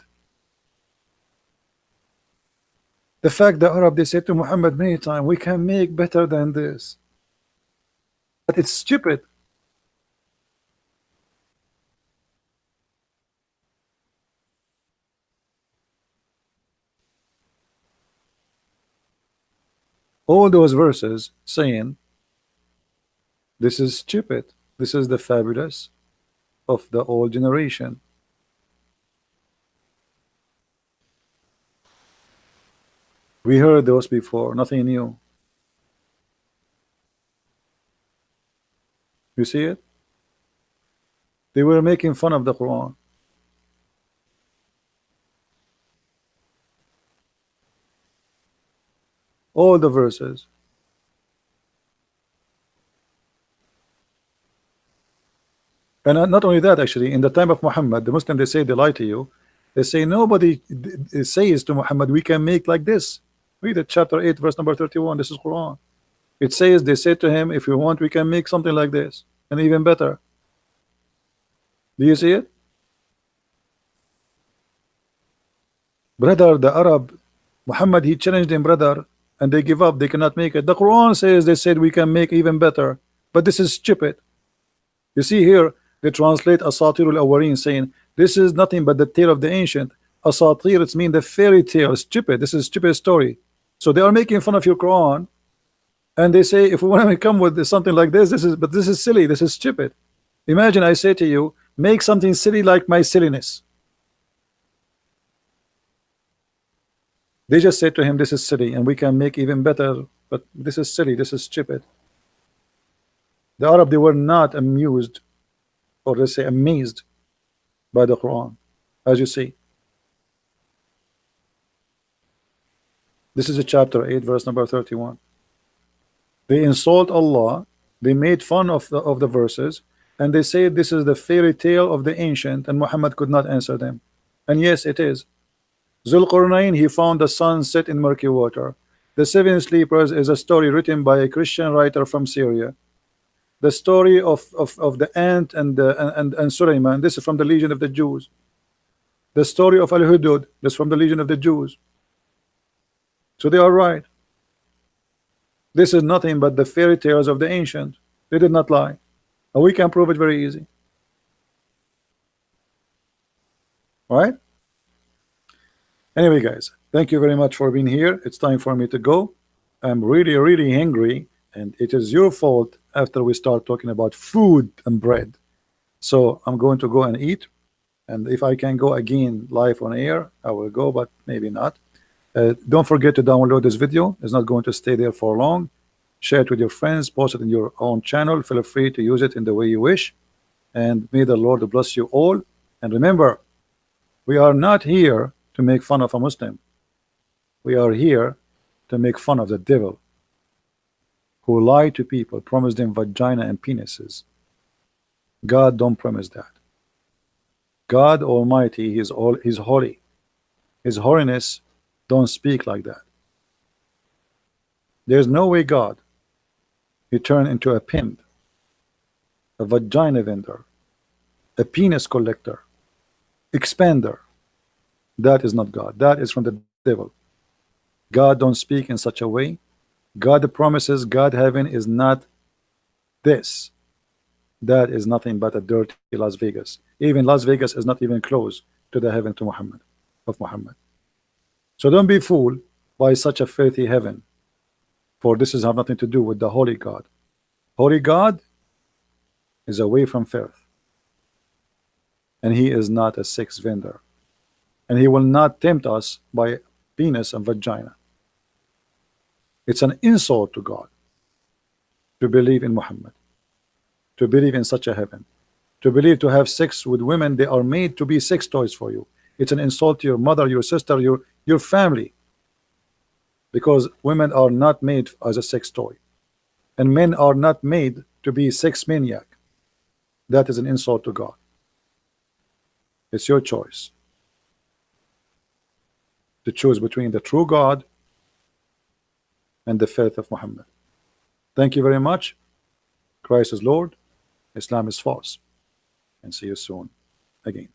[SPEAKER 1] The fact the Arab, they said to Muhammad many times, we can make better than this. But it's stupid. All those verses saying, this is stupid. This is the fabulous of the old generation. We heard those before, nothing new. You see it? They were making fun of the Quran. All the verses. And not only that, actually, in the time of Muhammad, the Muslim, they say they lie to you. They say nobody says to Muhammad, we can make like this. Read it, chapter 8, verse number 31. This is Quran. It says they said to him, if you want, we can make something like this, and even better. Do you see it? Brother, the Arab, Muhammad, he challenged them, brother, and they give up. They cannot make it. The Quran says they said we can make even better, but this is stupid. You see here, they translate Asatir al-Awwalin, saying this is nothing but the tale of the ancient. Asatir, it's mean the fairy tale. Stupid. This is a stupid story. So they are making fun of your Quran, and they say if we want to come with something like this, this is silly. This is stupid. Imagine I say to you, make something silly like my silliness. They just said to him, this is silly, and we can make even better, but this is silly, this is stupid. The Arab, they were not amused, or let's say amazed, by the Quran, as you see. This is a chapter 8, verse number 31. They insult Allah, they made fun of the verses, and they say this is the fairy tale of the ancient, and Muhammad could not answer them. And yes, it is. Zulqarnain, he found the sun set in murky water. The Seven Sleepers is a story written by a Christian writer from Syria. The story of the ant and Sulaiman, this is from the Legion of the Jews. The story of Al-Hudud, this is from the Legion of the Jews. So they are right. This is nothing but the fairy tales of the ancient. They did not lie, and we can prove it very easy. All right? Anyway, guys, thank you very much for being here. It's time for me to go. I'm really, really hungry, and it is your fault after we start talking about food and bread. So I'm going to go and eat, and if I can go again live on air, I will go, but maybe not. Don't forget to download this video. It's not going to stay there for long. Share it with your friends, post it in your own channel. Feel free to use it in the way you wish, and may the Lord bless you all. And remember, we are not here to make fun of a Muslim. We are here to make fun of the devil, who lie to people, promise them vagina and penises. God don't promise that. God Almighty, He's holy. His holiness don't speak like that. There's no way God, He turned into a pimp, a vagina vendor, a penis collector, expander. That is not God. That is from the devil. God don't speak in such a way. God promises, God heaven is not this. That is nothing but a dirty Las Vegas. Even Las Vegas is not even close to the heaven to Muhammad, of Muhammad. So don't be fooled by such a filthy heaven, for this is have nothing to do with the holy God. Holy God is away from filth, and He is not a sex vendor, and He will not tempt us by penis and vagina. It's an insult to God to believe in Muhammad, to believe in such a heaven, to believe to have sex with women. They are made to be sex toys for you. It's an insult to your mother, your sister, your family, because women are not made as a sex toy, and men are not made to be sex maniac. That is an insult to God. It's your choice to choose between the true God and the faith of Muhammad. Thank you very much. Christ is Lord, Islam is false, and see you soon again.